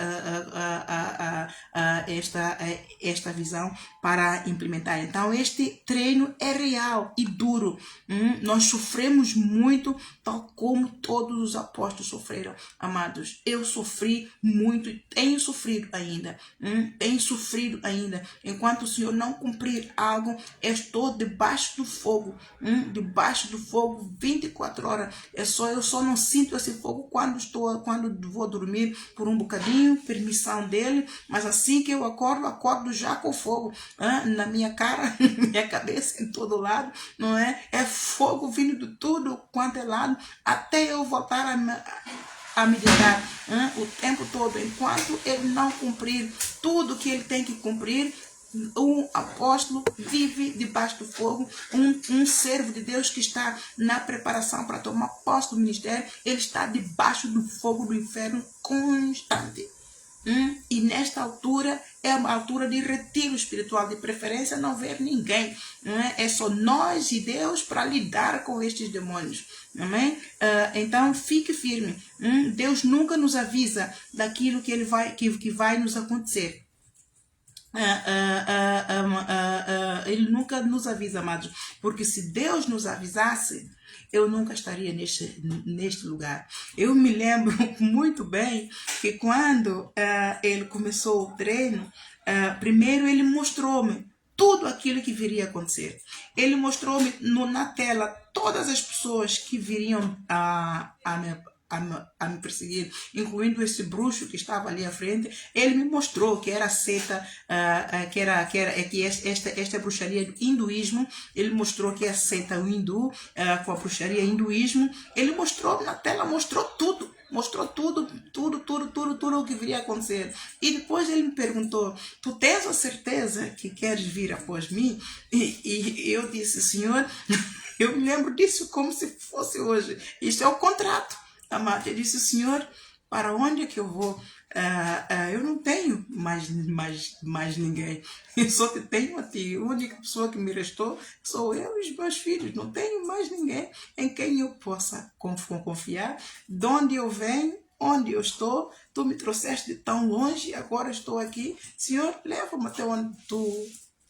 [SPEAKER 1] esta visão para implementar. Então, este treino é real e duro. Nós sofremos muito, tal como todos os apóstolos sofreram, amados. Eu sofri muito e tenho sofrido ainda. Tenho sofrido ainda. Enquanto o Senhor não cumprir algo, eu estou debaixo do fogo. Debaixo do fogo 24 horas. Eu só não sinto esse fogo quando vou dormir por um bocadinho, permissão dele. Mas assim que eu acordo já com fogo na minha cara, minha cabeça, em todo lado, não é? É fogo vindo de tudo quanto é lado, até eu voltar a meditar o tempo todo. Enquanto ele não cumprir tudo que ele tem que cumprir, um apóstolo vive debaixo do fogo. Um servo de Deus que está na preparação para tomar posse do ministério, ele está debaixo do fogo do inferno constante. E nesta altura é uma altura de retiro espiritual, de preferência não ver ninguém. É só nós e Deus para lidar com estes demônios. Amém? Então fique firme. Deus nunca nos avisa daquilo que que vai nos acontecer. Ele nunca nos avisa, amados, porque se Deus nos avisasse, eu nunca estaria neste lugar. Eu me lembro muito bem que quando ele começou o treino, primeiro ele mostrou-me tudo aquilo que viria a acontecer. Ele mostrou-me na tela todas as pessoas que viriam a me perseguir, incluindo esse bruxo que estava ali à frente. Ele me mostrou que era a seita, esta bruxaria do hinduísmo. Ele mostrou que é a seita hindu, com a bruxaria hinduísmo. Ele mostrou na tela, mostrou tudo o que viria a acontecer. E depois ele me perguntou: tu tens a certeza que queres vir após mim? E eu disse: Senhor, eu me lembro disso como se fosse hoje. Isto é o contrato. Amado, eu disse: Senhor, para onde é que eu vou? Eu não tenho mais ninguém. Eu só te tenho a ti. A única pessoa que me restou sou eu e os meus filhos. Não tenho mais ninguém em quem eu possa confiar. De onde eu venho, onde eu estou, tu me trouxeste de tão longe e agora estou aqui. Senhor, leva-me até onde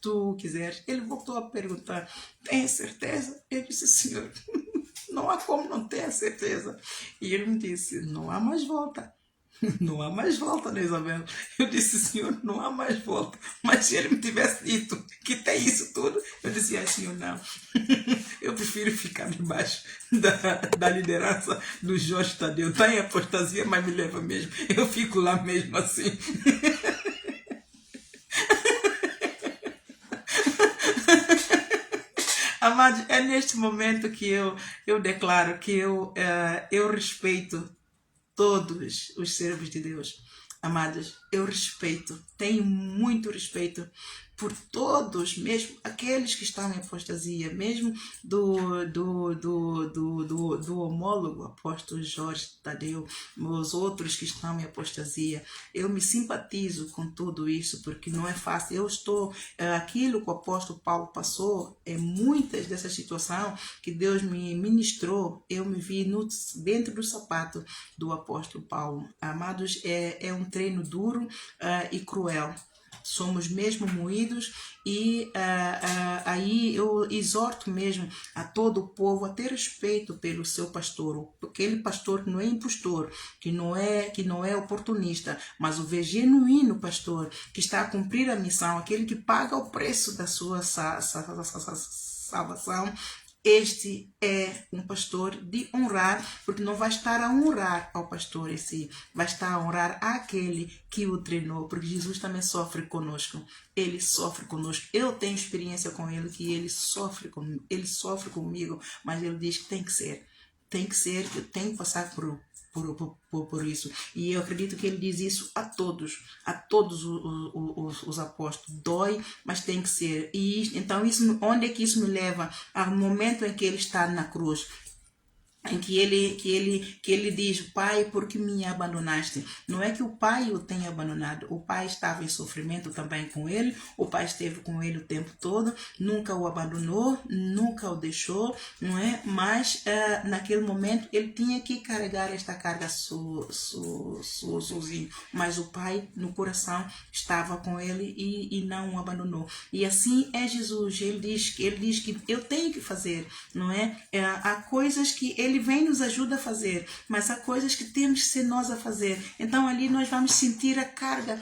[SPEAKER 1] tu quiseres. Ele voltou a perguntar: tem certeza? Eu disse: Senhor, não há como não ter a certeza. E ele me disse: não há mais volta. Não há mais volta, né, Isabel? Eu disse: Senhor, não há mais volta. Mas se ele me tivesse dito que tem isso tudo, eu dizia: Senhor, não. Eu prefiro ficar debaixo da liderança do Jorge Tadeu. Está em apostasia, mas me leva mesmo. Eu fico lá mesmo assim. Amados, é neste momento que eu declaro que eu respeito todos os servos de Deus. Amados, eu respeito, tenho muito respeito por todos, mesmo aqueles que estão em apostasia, mesmo do homólogo apóstolo Jorge Tadeu, os outros que estão em apostasia. Eu me simpatizo com tudo isso, porque não é fácil. Eu estou, aquilo que o apóstolo Paulo passou, muitas dessas situações que Deus me ministrou, eu me vi dentro do sapato do apóstolo Paulo. Amados, é um treino duro e cruel. Somos mesmo moídos e aí eu exorto mesmo a todo o povo a ter respeito pelo seu pastor, aquele pastor que não é impostor, que não é oportunista, mas o genuíno pastor que está a cumprir a missão, aquele que paga o preço da sua salvação. Este é um pastor de honrar, porque não vai estar a honrar ao pastor em si, vai estar a honrar aquele que o treinou, porque Jesus também sofre conosco. Ele sofre conosco. Eu tenho experiência com ele, que ele sofre comigo, mas ele diz que tem que ser, eu tenho que passar por isso. E eu acredito que ele diz isso a todos os apóstolos. Dói, mas tem que ser. E então, onde é que isso me leva? Ao momento em que ele está na cruz, em que ele diz: Pai, por que me abandonaste? Não é que o pai o tenha abandonado, o pai estava em sofrimento também com ele, o pai esteve com ele o tempo todo, nunca o abandonou, nunca o deixou, não é? Mas naquele momento ele tinha que carregar esta carga sozinho, mas o pai no coração estava com ele e não o abandonou. E assim é Jesus. Ele diz que eu tenho que fazer, não é? Há coisas que ele vem nos ajuda a fazer, mas há coisas que temos que ser nós a fazer. Então ali nós vamos sentir a carga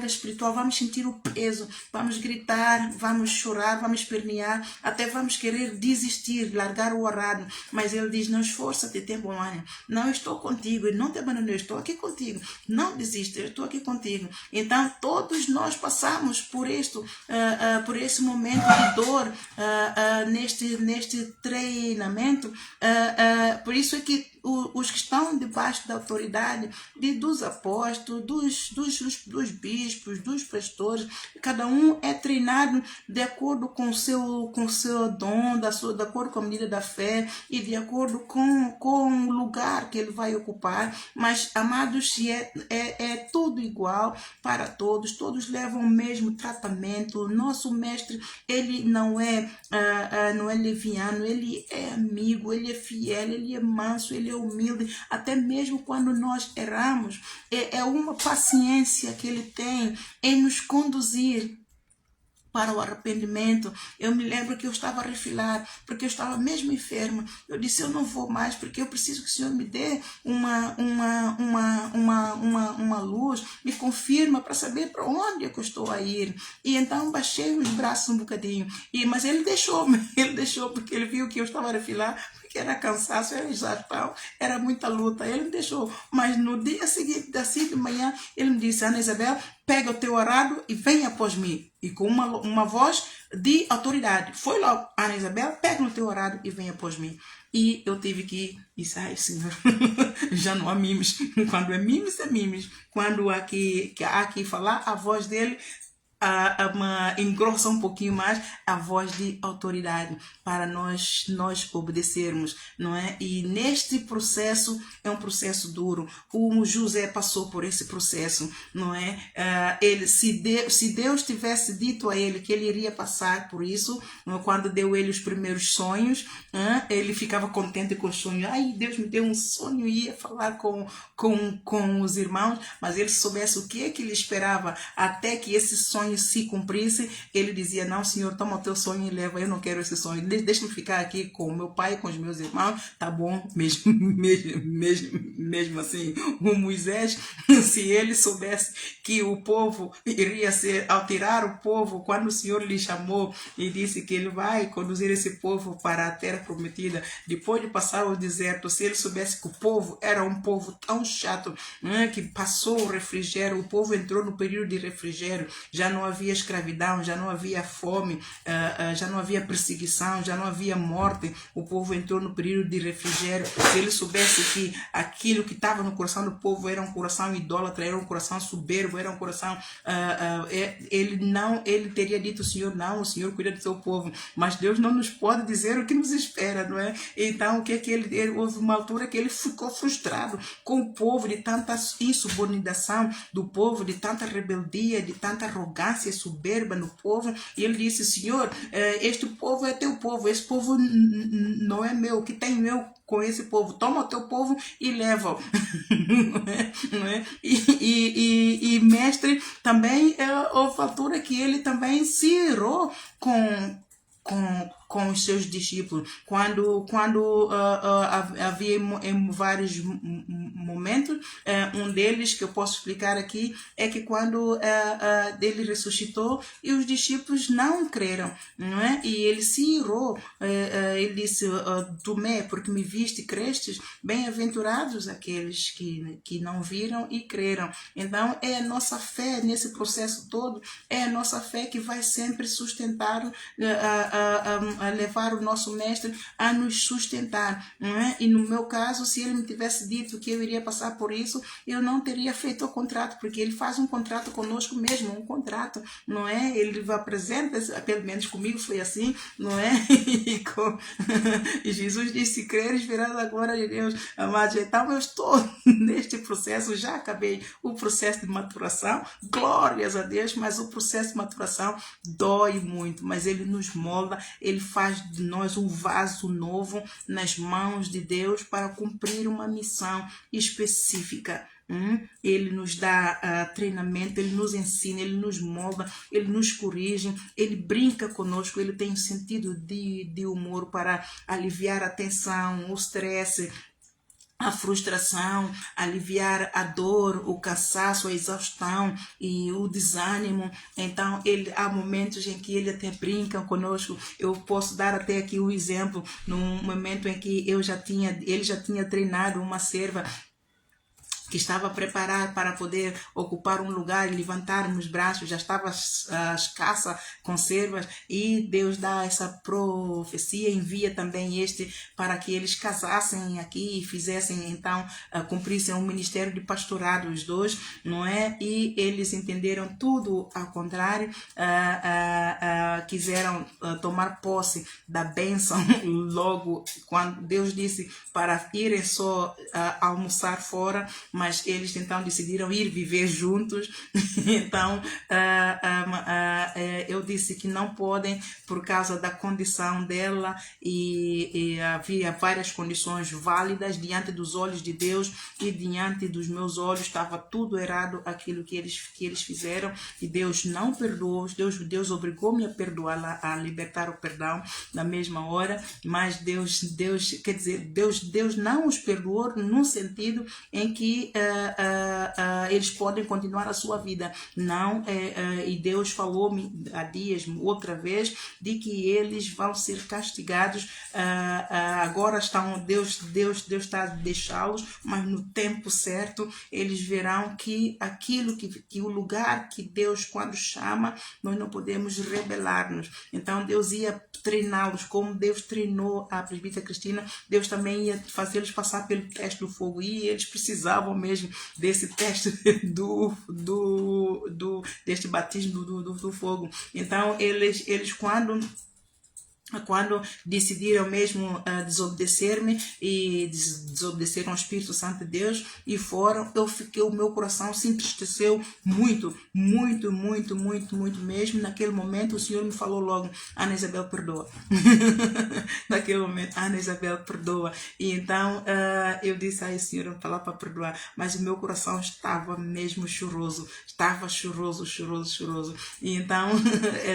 [SPEAKER 1] espiritual, vamos sentir o peso, vamos gritar, vamos chorar, vamos espernear, até vamos querer desistir, largar o arado. Mas ele diz: não esforça-te, tem bom ânimo, não, estou contigo, eu não te abandonei, eu estou aqui contigo, não desista, eu estou aqui contigo. Então todos nós passamos por esse momento de dor neste treinamento. Por isso é que os que estão debaixo da autoridade dos apóstolos, dos bispos, dos pastores, cada um é treinado de acordo com o seu dom, de acordo com a medida da fé e de acordo com o lugar que ele vai ocupar. Mas, amados, é tudo igual para todos, todos levam o mesmo tratamento. Nosso mestre, ele não é leviano, ele é amigo, ele é fiel, ele é manso, ele é humilde, até mesmo quando nós erramos, é uma paciência que ele tem em nos conduzir para o arrependimento. Eu me lembro que eu estava a refilar, porque eu estava mesmo enferma. Eu disse: eu não vou mais, porque eu preciso que o Senhor me dê uma luz, me confirma para saber para onde é que eu estou a ir. E então baixei os braços um bocadinho, mas ele deixou porque ele viu que eu estava a refilar, que era cansaço, era exaustão, era muita luta. Ele me deixou, mas no dia seguinte, assim de manhã, ele me disse: Ana Isabel, pega o teu arado e vem após mim. E com uma voz de autoridade. Foi logo: Ana Isabel, pega o teu arado e vem após mim. E eu tive que disse: ai, Senhor, já não há mimes. Quando é mimes, é mimes. Quando há que falar, a voz dele engrossa um pouquinho mais a voz de autoridade para nós obedecermos, não é? E neste processo é um processo duro. O José passou por esse processo, não é? Se Deus tivesse dito a ele que ele iria passar por isso, quando deu ele os primeiros sonhos, ele ficava contente com os sonhos. Ai, Deus me deu um sonho e ia falar com os irmãos, mas ele soubesse o que é que ele esperava até que esse sonho se cumprisse, ele dizia: não, Senhor, toma o teu sonho e leva, eu não quero esse sonho, deixa-me ficar aqui com o meu pai, com os meus irmãos, tá bom, mesmo assim. O Moisés, se ele soubesse que o povo iria ao tirar o povo, quando o Senhor lhe chamou e disse que ele vai conduzir esse povo para a terra prometida, depois de passar o deserto, se ele soubesse que o povo era um povo tão chato, que passou o refrigério, o povo entrou no período de refrigério, já não não havia escravidão, já não havia fome, já não havia perseguição, já não havia morte. O povo entrou no período de refrigério. Se ele soubesse que aquilo que estava no coração do povo era um coração idólatra, era um coração soberbo, era um coração... ele teria dito: Senhor, não, o Senhor cuida do seu povo. Mas Deus não nos pode dizer o que nos espera, não é? Então, o que é que houve uma altura que ele ficou frustrado com o povo, de tanta insubordinação do povo, de tanta rebeldia, de tanta arrogância e soberba no povo. E ele disse: Senhor, este povo é teu povo, esse povo não é meu, o que tem meu com esse povo? Toma o teu povo e leva-o. Não é? E mestre, também houve altura que ele também se irou com os seus discípulos, quando havia em vários momentos, um deles que eu posso explicar aqui é que quando ele ressuscitou e os discípulos não creram, não é? E ele se irou, ele disse: Tomé, porque me viste e crestes, bem-aventurados aqueles que não viram e creram. Então é a nossa fé nesse processo todo, é a nossa fé que vai sempre sustentar, a levar o nosso mestre a nos sustentar, não é? E no meu caso, se ele me tivesse dito que eu iria passar por isso, eu não teria feito o contrato, porque ele faz um contrato conosco mesmo, um contrato, não é? Ele apresenta, pelo menos comigo foi assim, não é? E Jesus disse: creres, verás a glória de Deus. Amados, então eu estou neste processo, já acabei o processo de maturação, glórias a Deus, mas o processo de maturação dói muito, mas ele nos molda, ele faz de nós um vaso novo nas mãos de Deus para cumprir uma missão específica. Ele nos dá treinamento, ele nos ensina, ele nos molda, ele nos corrige, ele brinca conosco, ele tem um sentido de humor para aliviar a tensão, o estresse, a frustração, aliviar a dor, o cansaço, a exaustão e o desânimo. Então, há momentos em que ele até brinca conosco. Eu posso dar até aqui um exemplo, num momento em que ele já tinha treinado uma serva que estava a preparar para poder ocupar um lugar e levantar os braços, já estava escassa com servas, e Deus dá essa profecia, envia também para que eles casassem aqui e fizessem, então, cumprissem um ministério de pastorado, os dois, não é? E eles entenderam tudo ao contrário, quiseram tomar posse da bênção logo quando Deus disse para irem só almoçar fora, mas eles então decidiram ir viver juntos. Então eu disse que não podem, por causa da condição dela, e havia várias condições válidas diante dos olhos de Deus e diante dos meus olhos, estava tudo errado aquilo que eles fizeram, e Deus não perdoou. Deus obrigou-me a perdoá-la, a libertar o perdão na mesma hora, mas Deus quer dizer, Deus não os perdoou num sentido em que eles podem continuar a sua vida, não, e Deus falou-me há dias outra vez de que eles vão ser castigados, agora Deus está a deixá-los, mas no tempo certo eles verão que aquilo que o lugar que Deus quando chama, nós não podemos rebelar-nos. Então Deus ia treiná-los como Deus treinou a presbítera Cristina. Deus também ia fazê-los passar pelo teste do fogo, e eles precisavam mesmo desse teste deste batismo do fogo. Então eles quando decidiram mesmo desobedecer-me e desobedeceram ao Espírito Santo de Deus e foram, o meu coração se entristeceu muito, muito, muito, muito, muito mesmo. Naquele momento o Senhor me falou logo: Ana Isabel, perdoa. Naquele momento, Ana Isabel, perdoa. E então eu disse: ai, Senhor, eu vou falar para perdoar, mas o meu coração estava mesmo choroso, estava choroso. E então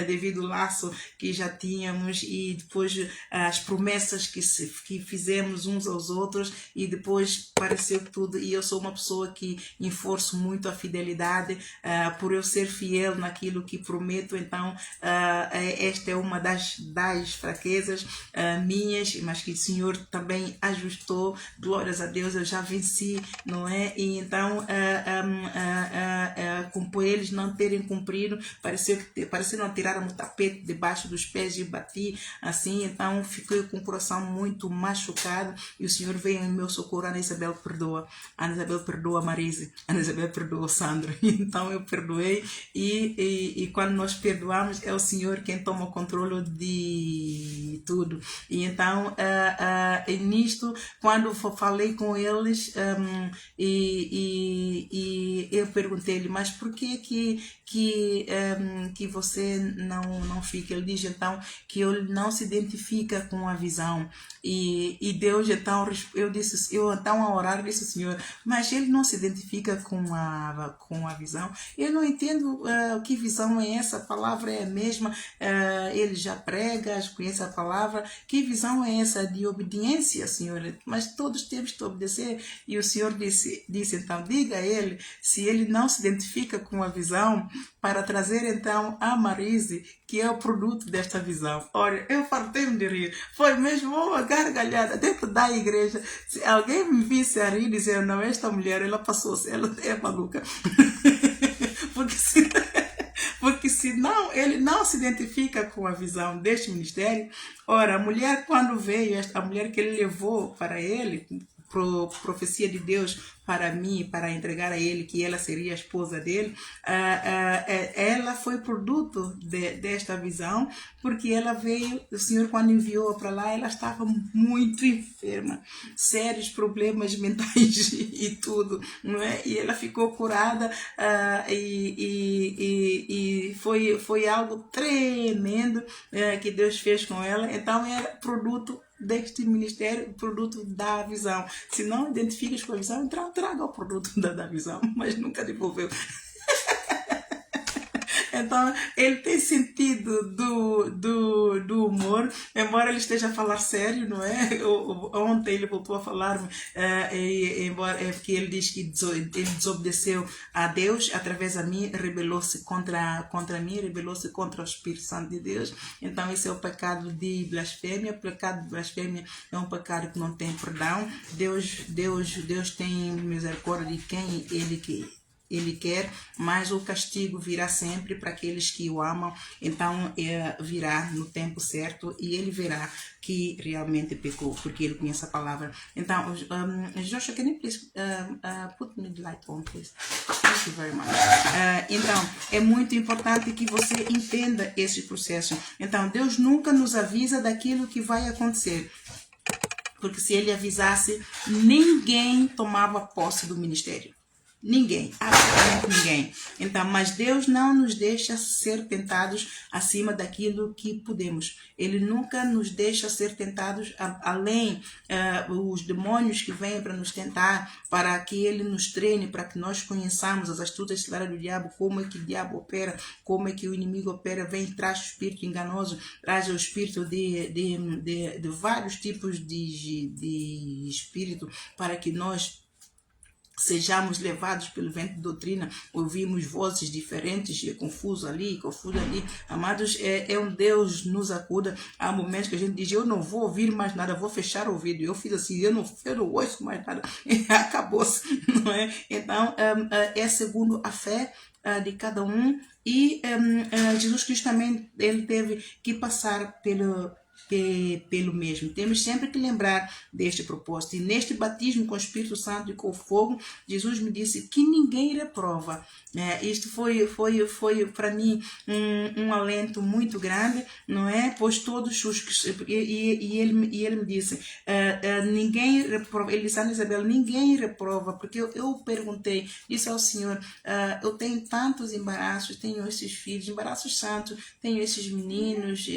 [SPEAKER 1] devido ao laço que já tínhamos, e depois as promessas que fizemos uns aos outros, e depois pareceu tudo. E eu sou uma pessoa que enforço muito a fidelidade, por eu ser fiel naquilo que prometo. Então esta é uma das fraquezas minhas, mas que o Senhor também ajustou. Glórias a Deus, eu já venci, não é? E então por eles não terem cumprido, pareceram tiraram o tapete debaixo dos pés e bati assim, então fiquei com o coração muito machucado e o Senhor veio em meu socorro. Ana Isabel perdoa, Ana Isabel perdoa a Marise, Ana Isabel perdoa o Sandro, então eu perdoei e quando nós perdoamos é o Senhor quem toma o controle de tudo. E então nisto, quando falei com eles e eu perguntei-lhe, mas por que você não fica? Ele diz então que ele não se identifica com a visão. E Deus então, eu então a orar disse ao Senhor, mas ele não se identifica com a visão. Eu não entendo que visão é essa, a palavra é a mesma, ele já prega, conhece a palavra, que visão é essa de obediência, Senhor? Mas todos temos que obedecer. E o Senhor disse então, diga a ele, se ele não se identifica com a visão, para trazer então a Marise, que é o produto desta visão. Olha, eu fartei-me de rir, foi mesmo uma gargalhada dentro da igreja. Se alguém me visse a rir, dizer, não, esta mulher, ela passou-se, ela é maluca. Porque senão ele não se identifica com a visão deste ministério. Ora, a mulher quando veio, a mulher que ele levou para ele, profecia de Deus para mim, para entregar a ele que ela seria a esposa dele, ela foi produto desta visão, porque ela veio, o Senhor quando enviou para lá, ela estava muito enferma, sérios problemas mentais e tudo, não é? E ela ficou curada e foi algo tremendo que Deus fez com ela. Então era produto deste ministério, produto da visão. Se não identificas com a visão, então traga o produto da visão, mas nunca devolveu. Então, ele tem sentido do humor, embora ele esteja a falar sério, não é? Ontem ele voltou a falar-me, embora que ele diz que ele desobedeceu a Deus, através de mim, rebelou-se contra mim, rebelou-se contra o Espírito Santo de Deus. Então, esse é o pecado de blasfêmia. O pecado de blasfêmia é um pecado que não tem perdão. Deus tem misericórdia de quem Ele quer, mas o castigo virá sempre para aqueles que o amam. Então virá no tempo certo e ele verá que realmente pecou, porque ele conhece a palavra. Então, Joshua, can you please put me the light on, please? Thank you very much. Então, é muito importante que você entenda esse processo. Então, Deus nunca nos avisa daquilo que vai acontecer. Porque se ele avisasse, ninguém tomava posse do ministério. Ninguém, absolutamente ninguém. Então, mas Deus não nos deixa ser tentados acima daquilo que podemos. Ele nunca nos deixa ser tentados além os demônios que vêm para nos tentar, para que Ele nos treine, para que nós conheçamos as astutas ciladas do diabo, como é que o diabo opera, como é que o inimigo opera, vem e traz o espírito enganoso, traz o espírito de vários tipos de espírito, para que nós sejamos levados pelo vento de doutrina, ouvimos vozes diferentes, confuso ali, confuso ali. Amados, é um Deus nos acuda. Há momentos que a gente diz, eu não vou ouvir mais nada, vou fechar o ouvido. Eu fiz assim, eu não ouço mais nada. Acabou-se, não é? Então, é segundo a fé de cada um. E Jesus Cristo também, ele teve que passar pelo mesmo. Temos sempre que lembrar deste propósito. E neste batismo com o Espírito Santo e com o fogo, Jesus me disse que ninguém reprova. Isto foi para mim um alento muito grande, não é? Pois todos os... E ele me disse, ninguém reprova. Ele disse, Ana Isabel, ninguém reprova, porque eu perguntei, disse ao Senhor, eu tenho tantos embaraços, tenho esses filhos, embaraços santos, tenho esses meninos,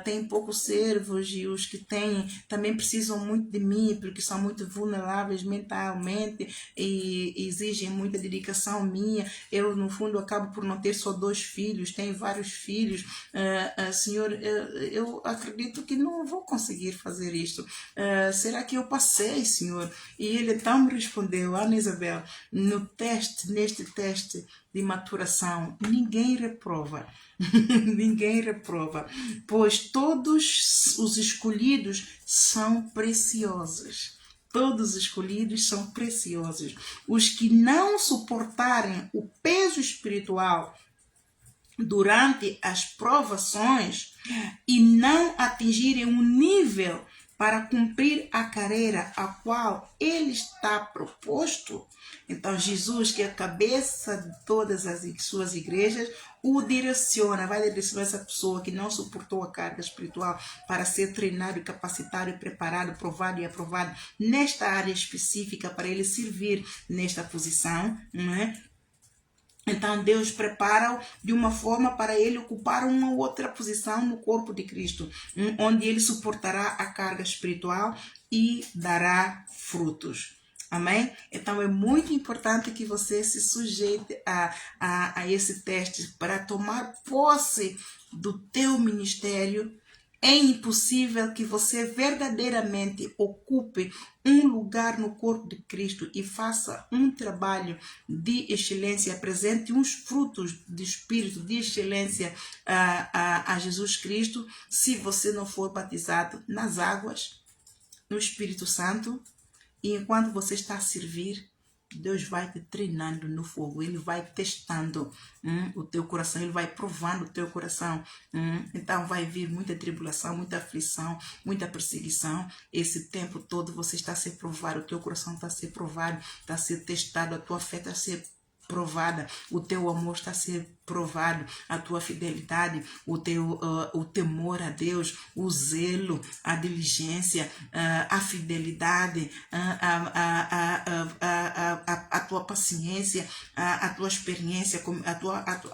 [SPEAKER 1] tenho poucos servos, e os que têm também precisam muito de mim, porque são muito vulneráveis mentalmente e exigem muita dedicação minha. Eu, no fundo, acabo por não ter só 2 filhos, tenho vários filhos. Senhor, eu acredito que não vou conseguir fazer isto. Será que eu passei, Senhor? E ele então me respondeu, Ana Isabel, neste teste de maturação, ninguém reprova. Ninguém reprova, pois todos os escolhidos são preciosos. Todos os escolhidos são preciosos. Os que não suportarem o peso espiritual durante as provações e não atingirem um nível para cumprir a carreira a qual ele está proposto, então Jesus, que é a cabeça de todas as suas igrejas, o direciona, vai direcionar essa pessoa que não suportou a carga espiritual para ser treinado, capacitado e preparado, provado e aprovado nesta área específica para ele servir nesta posição, não é? Então Deus prepara-o de uma forma para ele ocupar uma outra posição no corpo de Cristo, onde ele suportará a carga espiritual e dará frutos. Amém? Então é muito importante que você se sujeite a esse teste para tomar posse do teu ministério. É impossível que você verdadeiramente ocupe um lugar no corpo de Cristo e faça um trabalho de excelência, apresente uns frutos de espírito, de excelência a Jesus Cristo, se você não for batizado nas águas, no Espírito Santo, e enquanto você está a servir, Deus vai te treinando no fogo, Ele vai testando o teu coração, Ele vai provando o teu coração. Então vai vir muita tribulação, muita aflição, muita perseguição. Esse tempo todo você está a ser provado, o teu coração está a ser provado, está a ser testado, a tua fé está a ser provada, o teu amor está a ser provado, a tua fidelidade, o temor a Deus, o zelo, a diligência, a fidelidade, a tua paciência, a tua experiência,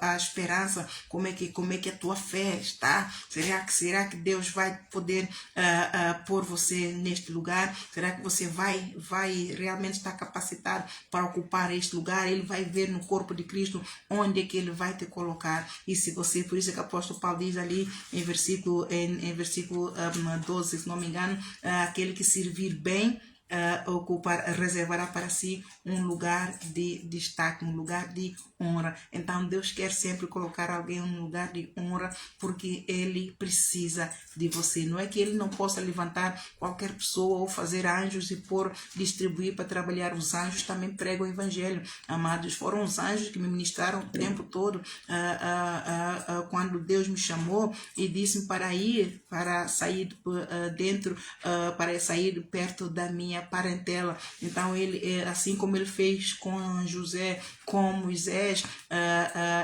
[SPEAKER 1] a esperança, como é que a tua fé está? Será que Deus vai poder pôr você neste lugar? Será que você vai realmente estar capacitado para ocupar este lugar? Ele vai ver no corpo de Cristo onde é que ele vai te colocar. E se você, por isso é que o apóstolo Paulo diz ali em versículo 12, se não me engano, aquele que servir bem reservará para si um lugar de destaque, um lugar de honra. Então Deus quer sempre colocar alguém em um lugar de honra, porque Ele precisa de você. Não é que Ele não possa levantar qualquer pessoa ou fazer anjos e distribuir para trabalhar. Os anjos também pregam o evangelho, amados. Foram os anjos que me ministraram o tempo todo, quando Deus me chamou e disse-me para sair para sair perto da minha parentela. Então ele, assim como ele fez com José, com Moisés,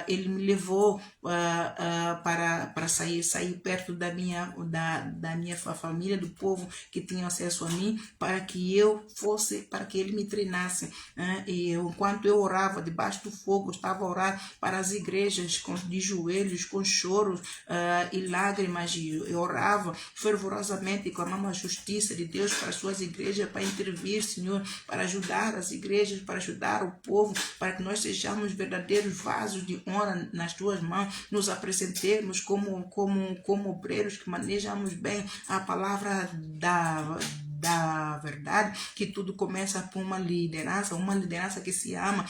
[SPEAKER 1] ele me levou para sair perto da minha família, do povo que tinha acesso a mim, para que ele me treinasse. E enquanto eu orava debaixo do fogo, estava a orar para as igrejas de joelhos, com choros e lágrimas, e eu orava fervorosamente e clamava a justiça de Deus para as suas igrejas, para intervir, Senhor, para ajudar as igrejas, para ajudar o povo, para que nós sejamos verdadeiros vasos de honra nas tuas mãos, nos apresentemos como obreiros que manejamos bem a palavra da verdade, que tudo começa por uma liderança que se ama,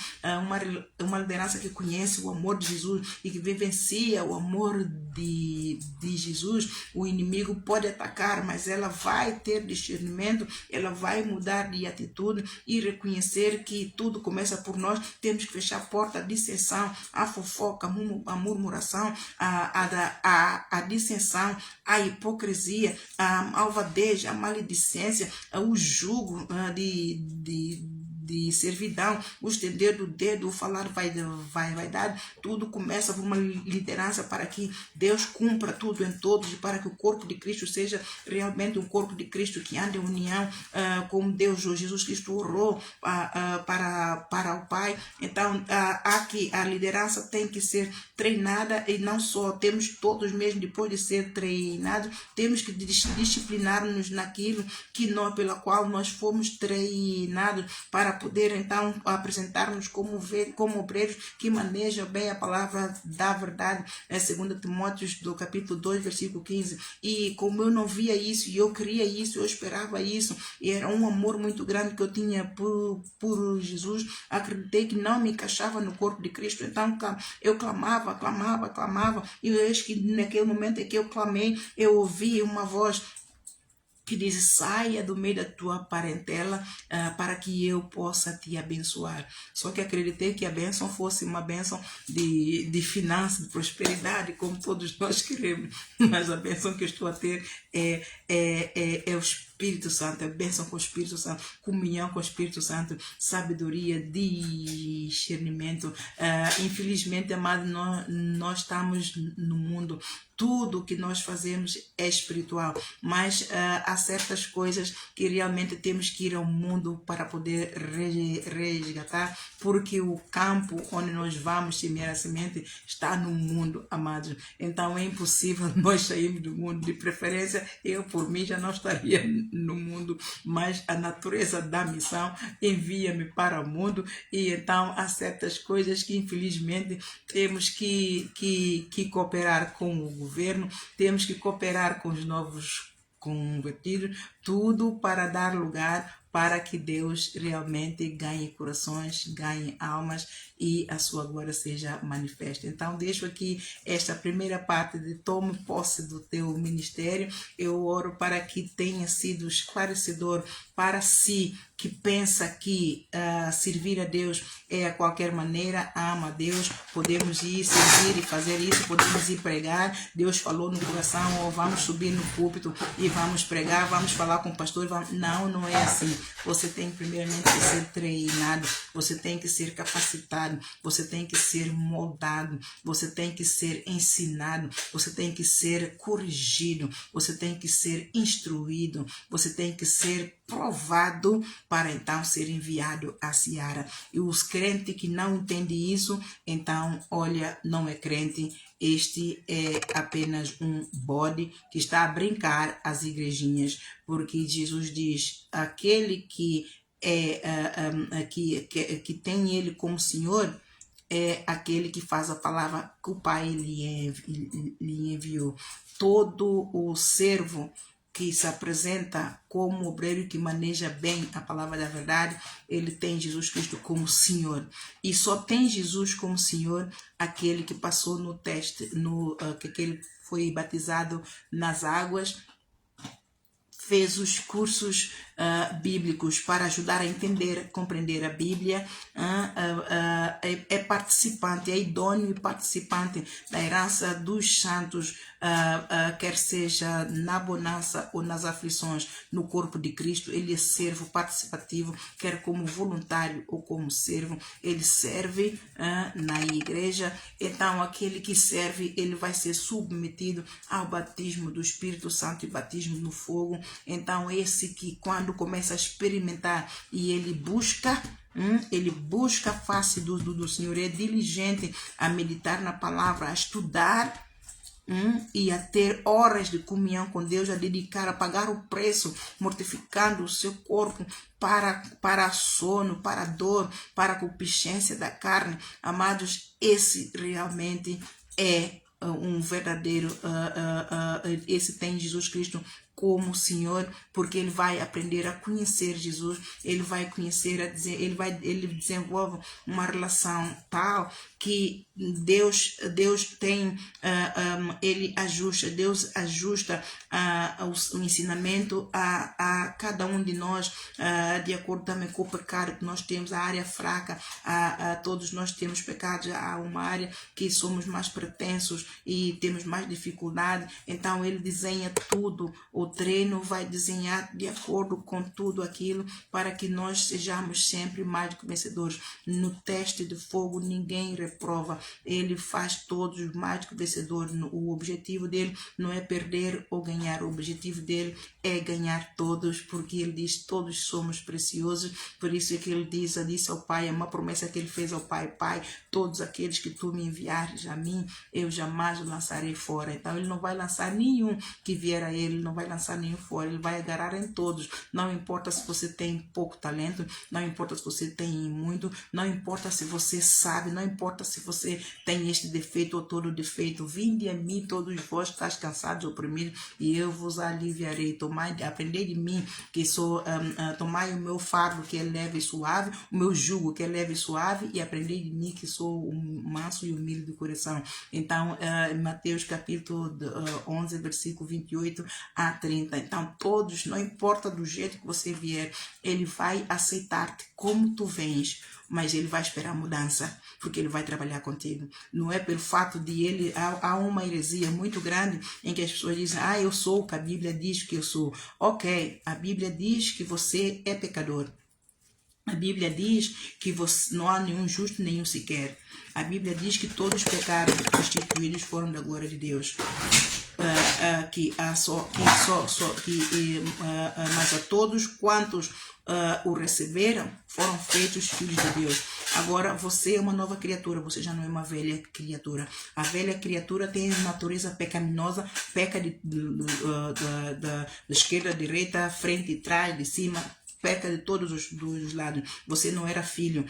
[SPEAKER 1] uma liderança que conhece o amor de Jesus e que vivencia o amor de Jesus. O inimigo pode atacar, mas ela vai ter discernimento, ela vai mudar de atitude e reconhecer que tudo começa por nós. Temos que fechar a porta à dissensão, à fofoca, à murmuração, à dissensão, à hipocrisia, à malvadez, à maledicência, o jugo de servidão, o estender do dedo, o falar vaidade. Tudo começa por uma liderança para que Deus cumpra tudo em todos e para que o corpo de Cristo seja realmente um corpo de Cristo que anda em união com Deus. Jesus Cristo orou para o Pai. Então aqui a liderança tem que ser treinada, e não só temos todos mesmo, depois de ser treinados, temos que disciplinar-nos naquilo pela qual nós fomos treinados, para poder então apresentar-nos como obreiros que manejam bem a palavra da verdade. 2 Timóteo do capítulo 2, versículo 15. E como eu não via isso, e eu queria isso, eu esperava isso, e era um amor muito grande que eu tinha por Jesus, acreditei que não me encaixava no corpo de Cristo. Então eu clamava, e eu acho que naquele momento em que eu clamei, eu ouvi uma voz que diz: saia do meio da tua parentela para que eu possa te abençoar. Só que acreditei que a bênção fosse uma bênção de finanças, de prosperidade, como todos nós queremos, mas a bênção que eu estou a ter é o Espírito Santo, a bênção com o Espírito Santo, comunhão com o Espírito Santo, sabedoria, discernimento. Infelizmente, amado, nós estamos no mundo, tudo que nós fazemos é espiritual, mas há certas coisas que realmente temos que ir ao mundo para poder resgatar, porque o campo onde nós vamos semear a semente está no mundo, amados. Então é impossível nós sairmos do mundo. De preferência, eu por mim já não estaria no mundo, mas a natureza da missão envia-me para o mundo, e então há certas coisas que infelizmente temos que cooperar com o governo, temos que cooperar com os novos convertidos, tudo para dar lugar para que Deus realmente ganhe corações, ganhe almas e a sua glória seja manifesta. Então deixo aqui esta primeira parte de tome posse do teu ministério. Eu oro para que tenha sido esclarecedor para si que pensa que servir a Deus é a qualquer maneira, ama a Deus, podemos ir servir e fazer isso, podemos ir pregar, Deus falou no coração, ou vamos subir no púlpito e vamos pregar, vamos falar com o pastor, não é assim. Você tem primeiramente que ser treinado, você tem que ser capacitado, você tem que ser moldado, você tem que ser ensinado, você tem que ser corrigido, você tem que ser instruído, você tem que ser provado para então ser enviado à seara. E os crentes que não entendem isso, então, olha, não é crente. Este é apenas um bode que está a brincar as igrejinhas, porque Jesus diz: aquele que que tem ele como Senhor é aquele que faz a palavra que o Pai lhe enviou. Todo o servo que se apresenta como obreiro que maneja bem a palavra da verdade, ele tem Jesus Cristo como Senhor. E só tem Jesus como Senhor aquele que passou no teste, que ele foi batizado nas águas, fez os cursos bíblicos para ajudar a entender, compreender a Bíblia, é participante, é idôneo e participante da herança dos santos, quer seja na bonança ou nas aflições, no corpo de Cristo. Ele é servo participativo, quer como voluntário ou como servo, ele serve na igreja. Então aquele que serve, ele vai ser submetido ao batismo do Espírito Santo e batismo no fogo. Então esse que quando começa a experimentar e ele busca a face do Senhor, é diligente a meditar na palavra, a estudar e a ter horas de comunhão com Deus, a dedicar, a pagar o preço, mortificando o seu corpo para sono, para dor, para a concupiscência da carne. Amados, esse realmente é um verdadeiro, esse tem Jesus Cristo como Senhor, porque ele vai aprender a conhecer Jesus, ele vai conhecer, ele desenvolve uma relação tal que Deus tem, Deus ajusta o ensinamento a cada um de nós, de acordo também com o pecado que nós temos, a área fraca, todos nós temos pecados, há uma área que somos mais pretensos e temos mais dificuldade, então ele desenha tudo, o treino vai desenhar de acordo com tudo aquilo para que nós sejamos sempre mais do que vencedores. No teste de fogo ninguém reprova, ele faz todos mais do que vencedores. O objetivo dele não é perder ou ganhar, o objetivo dele é ganhar todos, porque ele diz todos somos preciosos. Por isso é que ele disse ao Pai, é uma promessa que ele fez ao Pai: Pai, todos aqueles que tu me enviares a mim, eu jamais o lançarei fora. Então ele não vai lançar nenhum que vier a ele, não vai lançar nenhum fora, ele vai agarrar em todos. Não importa se você tem pouco talento, não importa se você tem muito, não importa se você sabe, não importa se você tem este defeito ou todo defeito. Vinde a mim todos vós que estáis cansados e oprimidos, e eu vos aliviarei. Aprendei de mim, que sou, tomai o meu fardo que é leve e suave, o meu jugo que é leve e suave, e aprendei de mim que sou manso e humilde de coração. Então, em Mateus capítulo 11, versículo 28 a 30. Então todos, não importa do jeito que você vier, ele vai aceitar-te como tu vens, mas ele vai esperar mudança, porque ele vai trabalhar contigo. Não é pelo fato de ele... Há uma heresia muito grande em que as pessoas dizem, eu sou o que a Bíblia diz que eu sou. Ok, a Bíblia diz que você é pecador. A Bíblia diz que não há nenhum justo, nenhum sequer. A Bíblia diz que todos pecaram, constituídos foram da glória de Deus. Mas a todos quantos o receberam, foram feitos filhos de Deus. Agora você é uma nova criatura, você já não é uma velha criatura. A velha criatura tem natureza pecaminosa, peca da esquerda, direita, frente e trás, de cima, peca de todos os lados. Você não era filho,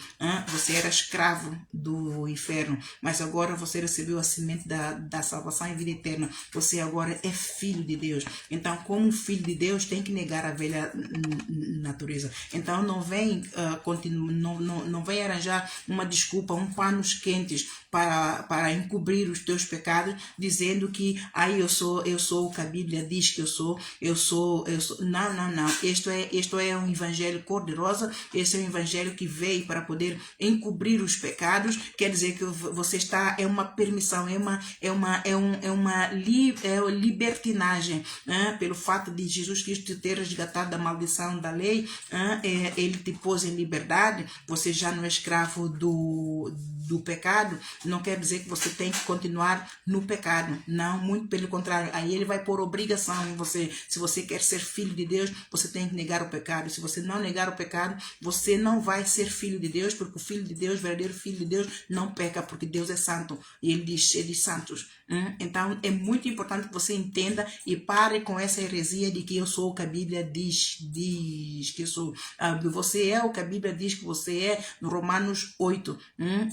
[SPEAKER 1] você era escravo do inferno, mas agora você recebeu a semente da salvação e vida eterna. Você agora é filho de Deus. Então, como filho de Deus, tem que negar a velha natureza. Então, não vem arranjar uma desculpa, panos quentes para encobrir os teus pecados, dizendo que eu sou o que a Bíblia diz que eu sou. Não. Isto é um evangelho cor-de-rosa. Esse é um evangelho que veio para poder encobrir os pecados. Quer dizer que você está, é uma permissão, é uma libertinagem, pelo fato de Jesus Cristo ter resgatado da maldição da lei, ele te pôs em liberdade. Você já não é escravo do pecado. Não quer dizer que você tem que continuar no pecado, não, muito pelo contrário. Aí ele vai pôr obrigação em você. Se você quer ser filho de Deus, você tem que negar o pecado. Se você não negar o pecado, você não vai ser filho de Deus, porque o filho de Deus, verdadeiro filho de Deus, não peca, porque Deus é santo e ele diz ser de santos. Então é muito importante que você entenda e pare com essa heresia de que eu sou o que a Bíblia diz que eu sou. Você é o que a Bíblia diz que você é, no Romanos 8.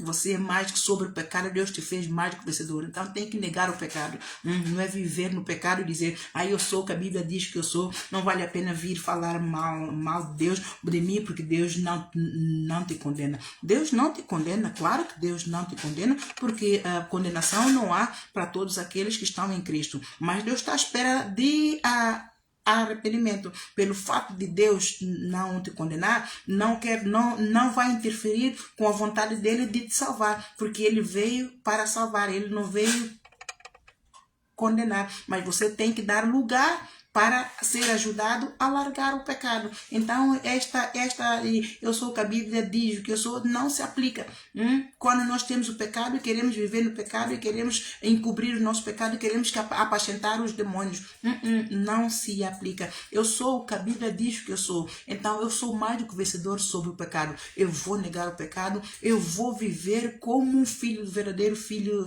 [SPEAKER 1] Você é mais que sobre o pecado, Deus te fez mais que vencedor. Então tem que negar o pecado. Não é viver no pecado e dizer, eu sou o que a Bíblia diz que eu sou. Não vale a pena vir falar mal de Deus, de mim, porque Deus não te condena. Deus não te condena, claro que Deus não te condena, porque a condenação não há para todos aqueles que estão em Cristo. Mas Deus está à espera de arrependimento. Pelo fato de Deus não te condenar, não vai interferir com a vontade dele de te salvar, porque ele veio para salvar, ele não veio condenar, mas você tem que dar lugar para ser ajudado a largar o pecado. Então, eu sou o que a Bíblia diz que eu sou, não se aplica. Quando nós temos o pecado e queremos viver no pecado e queremos encobrir o nosso pecado e queremos apacentar os demônios, não se aplica. Eu sou o que a Bíblia diz que eu sou. Então, eu sou mais do que vencedor sobre o pecado. Eu vou negar o pecado, eu vou viver como um filho, verdadeiro filho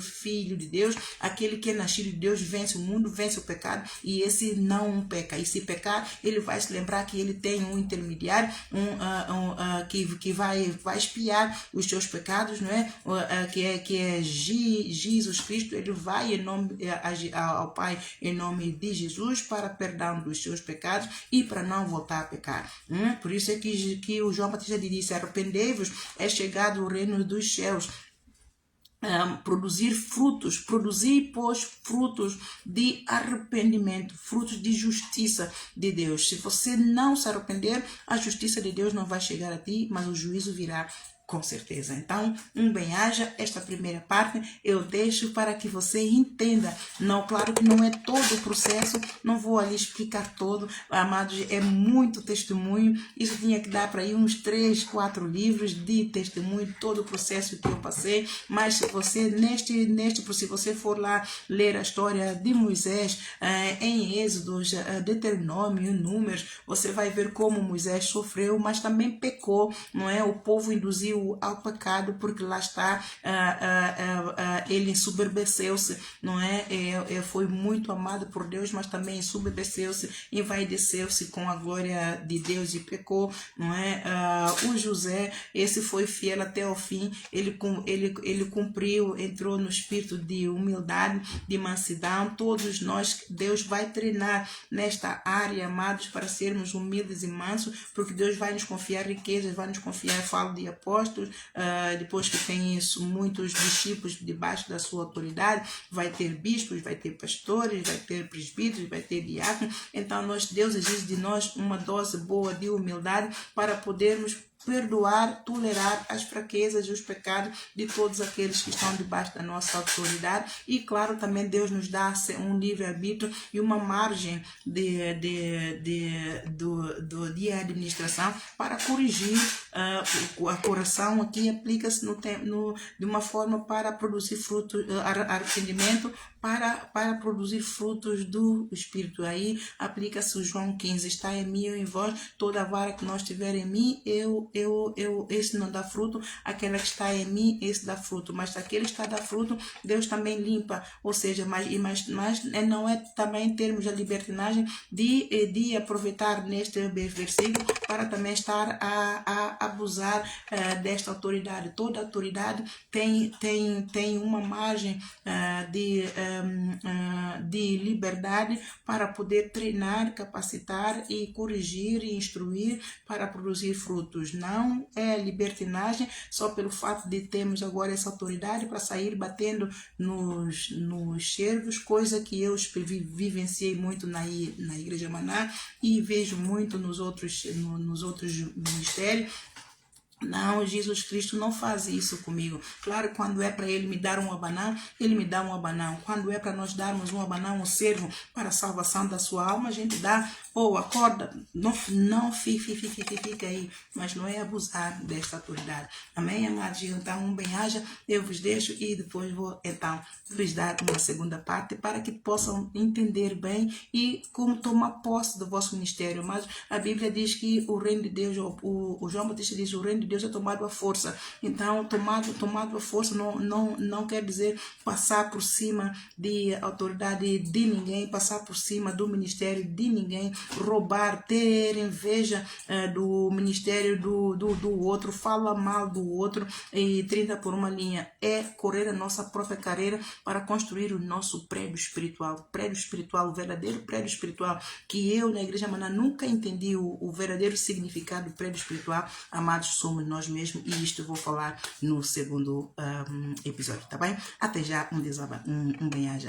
[SPEAKER 1] de Deus. Aquele que é nascido de Deus vence o mundo, vence o pecado, e esse não peca. E se pecar, ele vai se lembrar que ele tem um intermediário, que vai expiar os seus pecados, não é? Que é Jesus Cristo. Ele vai ao Pai em nome de Jesus para perdão dos seus pecados e para não voltar a pecar. Por isso é que o João Batista disse: arrependei-vos, é chegado o reino dos céus. Produzir, pois, frutos de arrependimento, frutos de justiça de Deus. Se você não se arrepender, a justiça de Deus não vai chegar a ti, mas o juízo virá com certeza. Então, bem-aja, esta primeira parte eu deixo para que você entenda. Não, claro que não é todo o processo, não vou ali explicar todo, amados, é muito testemunho. Isso tinha que dar para ir uns 3, 4 livros de testemunho, todo o processo que eu passei. Mas se você, se você for lá ler a história de Moisés em Êxodos, Deuteronômio, Números, você vai ver como Moisés sofreu, mas também pecou, não é? O povo induziu ao pecado, porque lá está, ele ensoberbeceu-se, não é? Foi muito amado por Deus, mas também ensoberbeceu-se, envaideceu-se com a glória de Deus e pecou, não é? O José, esse foi fiel até o fim, ele cumpriu, entrou no espírito de humildade, de mansidão. Todos nós, Deus vai treinar nesta área, amados, para sermos humildes e mansos, porque Deus vai nos confiar riquezas, vai nos confiar, falo de apóstolos, apóstolos, depois que tem isso, muitos discípulos debaixo da sua autoridade, vai ter bispos, vai ter pastores, vai ter presbíteros, vai ter diáconos. Então Deus exige de nós uma dose boa de humildade para podermos perdoar, tolerar as fraquezas e os pecados de todos aqueles que estão debaixo da nossa autoridade. E claro, também Deus nos dá um livre-arbítrio e uma margem de administração para corrigir o coração. Aqui aplica-se de uma forma para produzir frutos, arrependimento, para produzir frutos do Espírito. Aí aplica-se o João 15, está em mim ou em vós, toda vara que nós tiver em mim, esse não dá fruto, aquela que está em mim, esse dá fruto, mas aquele que está a dar fruto, Deus também limpa, ou seja, mas não é também em termos da libertinagem de aproveitar neste versículo para também estar a abusar desta autoridade. Toda autoridade tem uma margem de liberdade para poder treinar, capacitar e corrigir e instruir para produzir frutos. Não é libertinagem só pelo fato de termos agora essa autoridade para sair batendo nos servos, coisa que eu vivenciei muito na Igreja Maná e vejo muito nos outros ministérios. Não, Jesus Cristo não faz isso comigo. Claro, quando é para Ele me dar um abanão, Ele me dá um abanão. Quando é para nós darmos um abanão ao servo para a salvação da sua alma, a gente dá, acorda, não fica aí, mas não é abusar desta autoridade. Amém, amados? Então, um bem-aja, eu vos deixo e depois vou, então, lhes dar uma segunda parte para que possam entender bem e como tomar posse do vosso ministério. Mas a Bíblia diz que o reino de Deus, o João Batista diz, o reino de Deus é tomado à força. Então, tomado à força não quer dizer passar por cima de autoridade de ninguém, passar por cima do ministério de ninguém, roubar, ter inveja do ministério do outro, fala mal do outro e 30 por uma linha. É correr a nossa própria carreira para construir o nosso prédio espiritual. O verdadeiro prédio espiritual, que eu na Igreja Maná nunca entendi o verdadeiro significado do prédio espiritual. Amados, somos nós mesmos, e isto eu vou falar no segundo episódio, tá bem? Até já, um bem-aja.